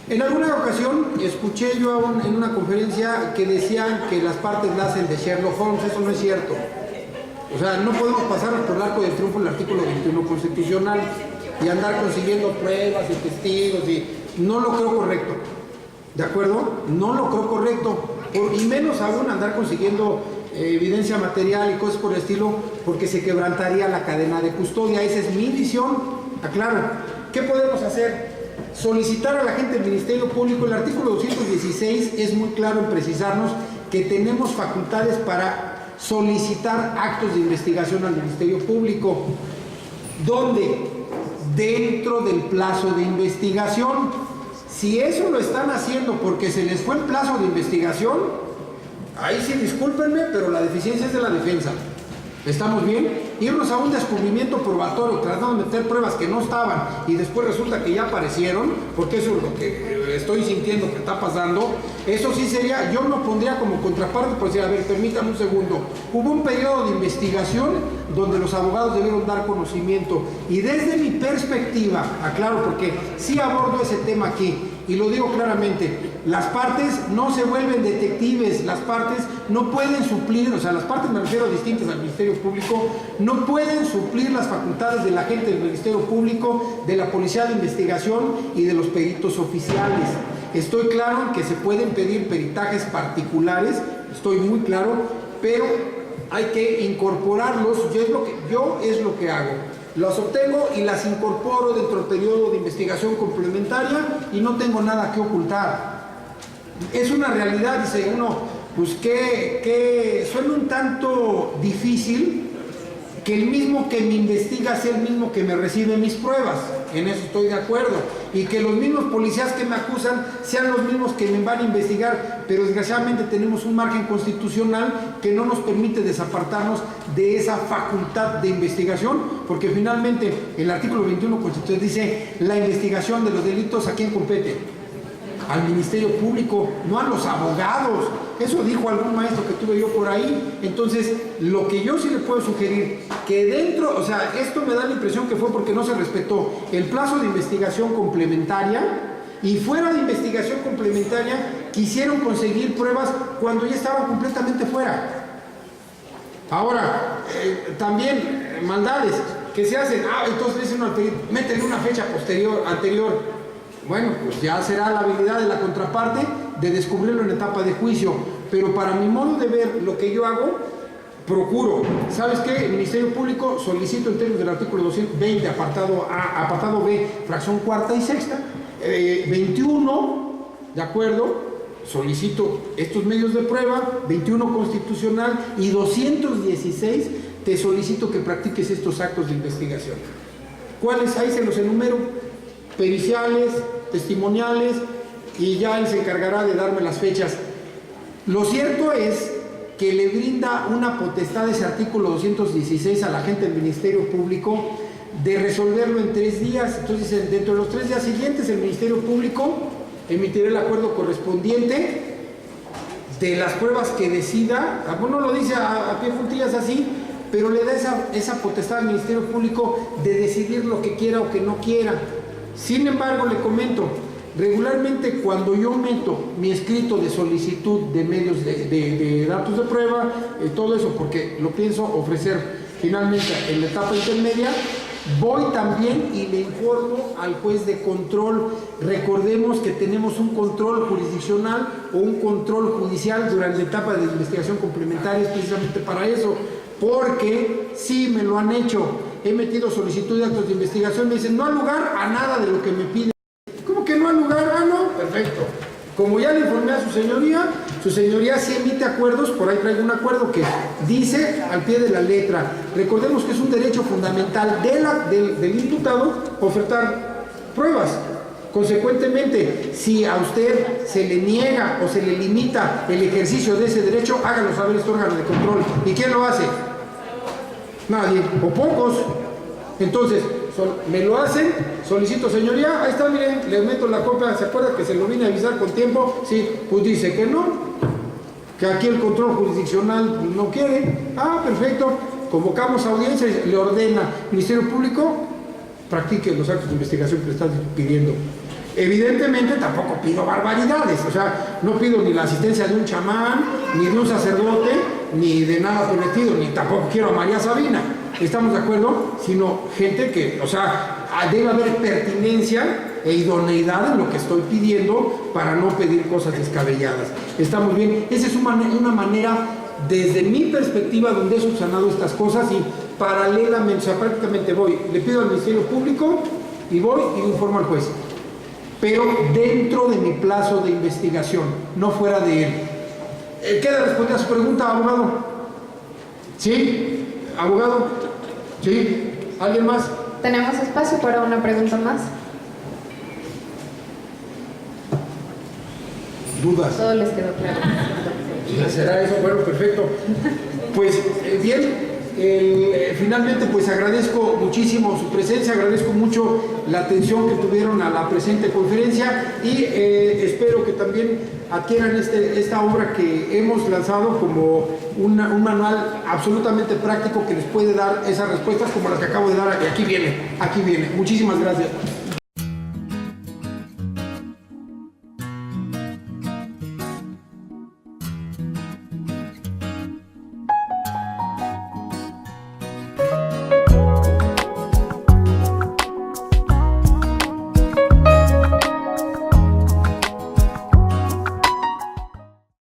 En alguna ocasión escuché yo en una conferencia que decían que las partes la hacen de Sherlock Holmes. Eso no es cierto. O sea, no podemos pasarnos por el arco del triunfo el artículo 21 constitucional y andar consiguiendo pruebas y testigos, y no lo creo correcto. ¿De acuerdo? No lo creo correcto. Y menos aún andar consiguiendo evidencia material y cosas por el estilo, porque se quebrantaría la cadena de custodia. Esa es mi visión. Aclaro. ¿Qué podemos hacer? Solicitar a la gente del Ministerio Público. El artículo 216 es muy claro en precisarnos que tenemos facultades para solicitar actos de investigación al Ministerio Público. ¿Dónde? Dentro del plazo de investigación. Si eso lo están haciendo porque se les fue el plazo de investigación, ahí sí discúlpenme, pero la deficiencia es de la defensa. ¿Estamos bien? Irnos a un descubrimiento probatorio tratando de meter pruebas que no estaban y después resulta que ya aparecieron, porque eso es lo que estoy sintiendo que está pasando. Eso sí sería, yo lo pondría como contraparte, por decir, a ver, permítame un segundo. Hubo un periodo de investigación donde los abogados debieron dar conocimiento, y desde mi perspectiva, aclaro porque sí abordo ese tema aquí y lo digo claramente, las partes no se vuelven detectives, las partes no pueden suplir, o sea, las partes, me refiero, distintas al Ministerio Público, no pueden suplir las facultades de la gente del Ministerio Público, de la Policía de Investigación y de los peritos oficiales. Estoy claro en que se pueden pedir peritajes particulares, estoy muy claro, pero hay que incorporarlos. Yo es lo que hago. Las obtengo y las incorporo dentro del periodo de investigación complementaria y no tengo nada que ocultar. Es una realidad, dice uno, pues que suena un tanto difícil que el mismo que me investiga sea el mismo que me recibe mis pruebas. En eso estoy de acuerdo. Y que los mismos policías que me acusan sean los mismos que me van a investigar. Pero desgraciadamente tenemos un margen constitucional que no nos permite desapartarnos de esa facultad de investigación, porque finalmente el artículo 21 constitucional dice: la investigación de los delitos, ¿a quién compete? Al Ministerio Público, no a los abogados. Eso dijo algún maestro que tuve yo por ahí. Entonces, lo que yo sí le puedo sugerir, que dentro, o sea, esto me da la impresión que fue porque no se respetó el plazo de investigación complementaria, y fuera de investigación complementaria quisieron conseguir pruebas cuando ya estaban completamente fuera. Ahora, también maldades que se hacen, entonces dicen al perito, métele una fecha anterior. Bueno, pues ya será la habilidad de la contraparte de descubrirlo en etapa de juicio. Pero para mi modo de ver, lo que yo hago, procuro, ¿sabes qué? El Ministerio Público solicito en términos del artículo 220, apartado A, apartado B, fracción cuarta y sexta, 21, ¿de acuerdo? solicito estos medios de prueba, 21 constitucional y 216 te solicito que practiques estos actos de investigación. ¿Cuáles? Ahí se los enumero: periciales, testimoniales, y ya él se encargará de darme las fechas. Lo cierto es que le brinda una potestad ese artículo 216 a la gente del Ministerio Público de resolverlo en 3 días. Entonces dicen, dentro de los 3 días siguientes el Ministerio Público emitirá el acuerdo correspondiente de las pruebas que decida. No lo dice a pie juntillas así, pero le da esa potestad al Ministerio Público de decidir lo que quiera o que no quiera. Sin embargo, le comento, regularmente cuando yo meto mi escrito de solicitud de medios de datos de prueba, todo eso, porque lo pienso ofrecer finalmente en la etapa intermedia, voy también y le informo al juez de control. Recordemos que tenemos un control jurisdiccional o un control judicial durante la etapa de investigación complementaria, precisamente para eso, porque sí me lo han hecho. He metido solicitud de actos de investigación, me dicen no al lugar a nada de lo que me piden. ¿Cómo que no al lugar? Ah, no, perfecto. Como ya le informé a su señoría sí emite acuerdos. Por ahí traigo un acuerdo que dice al pie de la letra. Recordemos que es un derecho fundamental del imputado ofertar pruebas. Consecuentemente, si a usted se le niega o se le limita el ejercicio de ese derecho, hágalo saber este órgano de control. ¿Y quién lo hace? Nadie, o pocos. Entonces, me lo hacen, solicito señoría, ahí está, miren, les meto la copia, ¿se acuerda que se lo vine a avisar con tiempo? Sí, pues dice que no, que aquí el control jurisdiccional no quiere. Ah, perfecto, convocamos audiencia y le ordena Ministerio Público, practique los actos de investigación que le están pidiendo. Evidentemente tampoco pido barbaridades, o sea, no pido ni la asistencia de un chamán, ni de un sacerdote, ni de nada por el estilo, ni tampoco quiero a María Sabina, ¿estamos de acuerdo? Sino gente que, o sea, debe haber pertinencia e idoneidad en lo que estoy pidiendo para no pedir cosas descabelladas. ¿Estamos bien? Esa es una manera, desde mi perspectiva, donde he subsanado estas cosas y paralelamente, o sea, prácticamente voy, le pido al Ministerio Público y voy y informo al juez. Pero dentro de mi plazo de investigación, no fuera de él. ¿Queda responder a su pregunta, abogado? ¿Sí? ¿Abogado? ¿Sí? ¿Alguien más? Tenemos espacio para una pregunta más. ¿Dudas? Todo les quedó claro. ¿Ya será eso? Bueno, perfecto. Pues bien, finalmente pues agradezco muchísimo su presencia, agradezco mucho la atención que tuvieron a la presente conferencia y espero que también adquieran esta obra que hemos lanzado como un manual absolutamente práctico que les puede dar esas respuestas como las que acabo de dar. Aquí viene. Muchísimas gracias.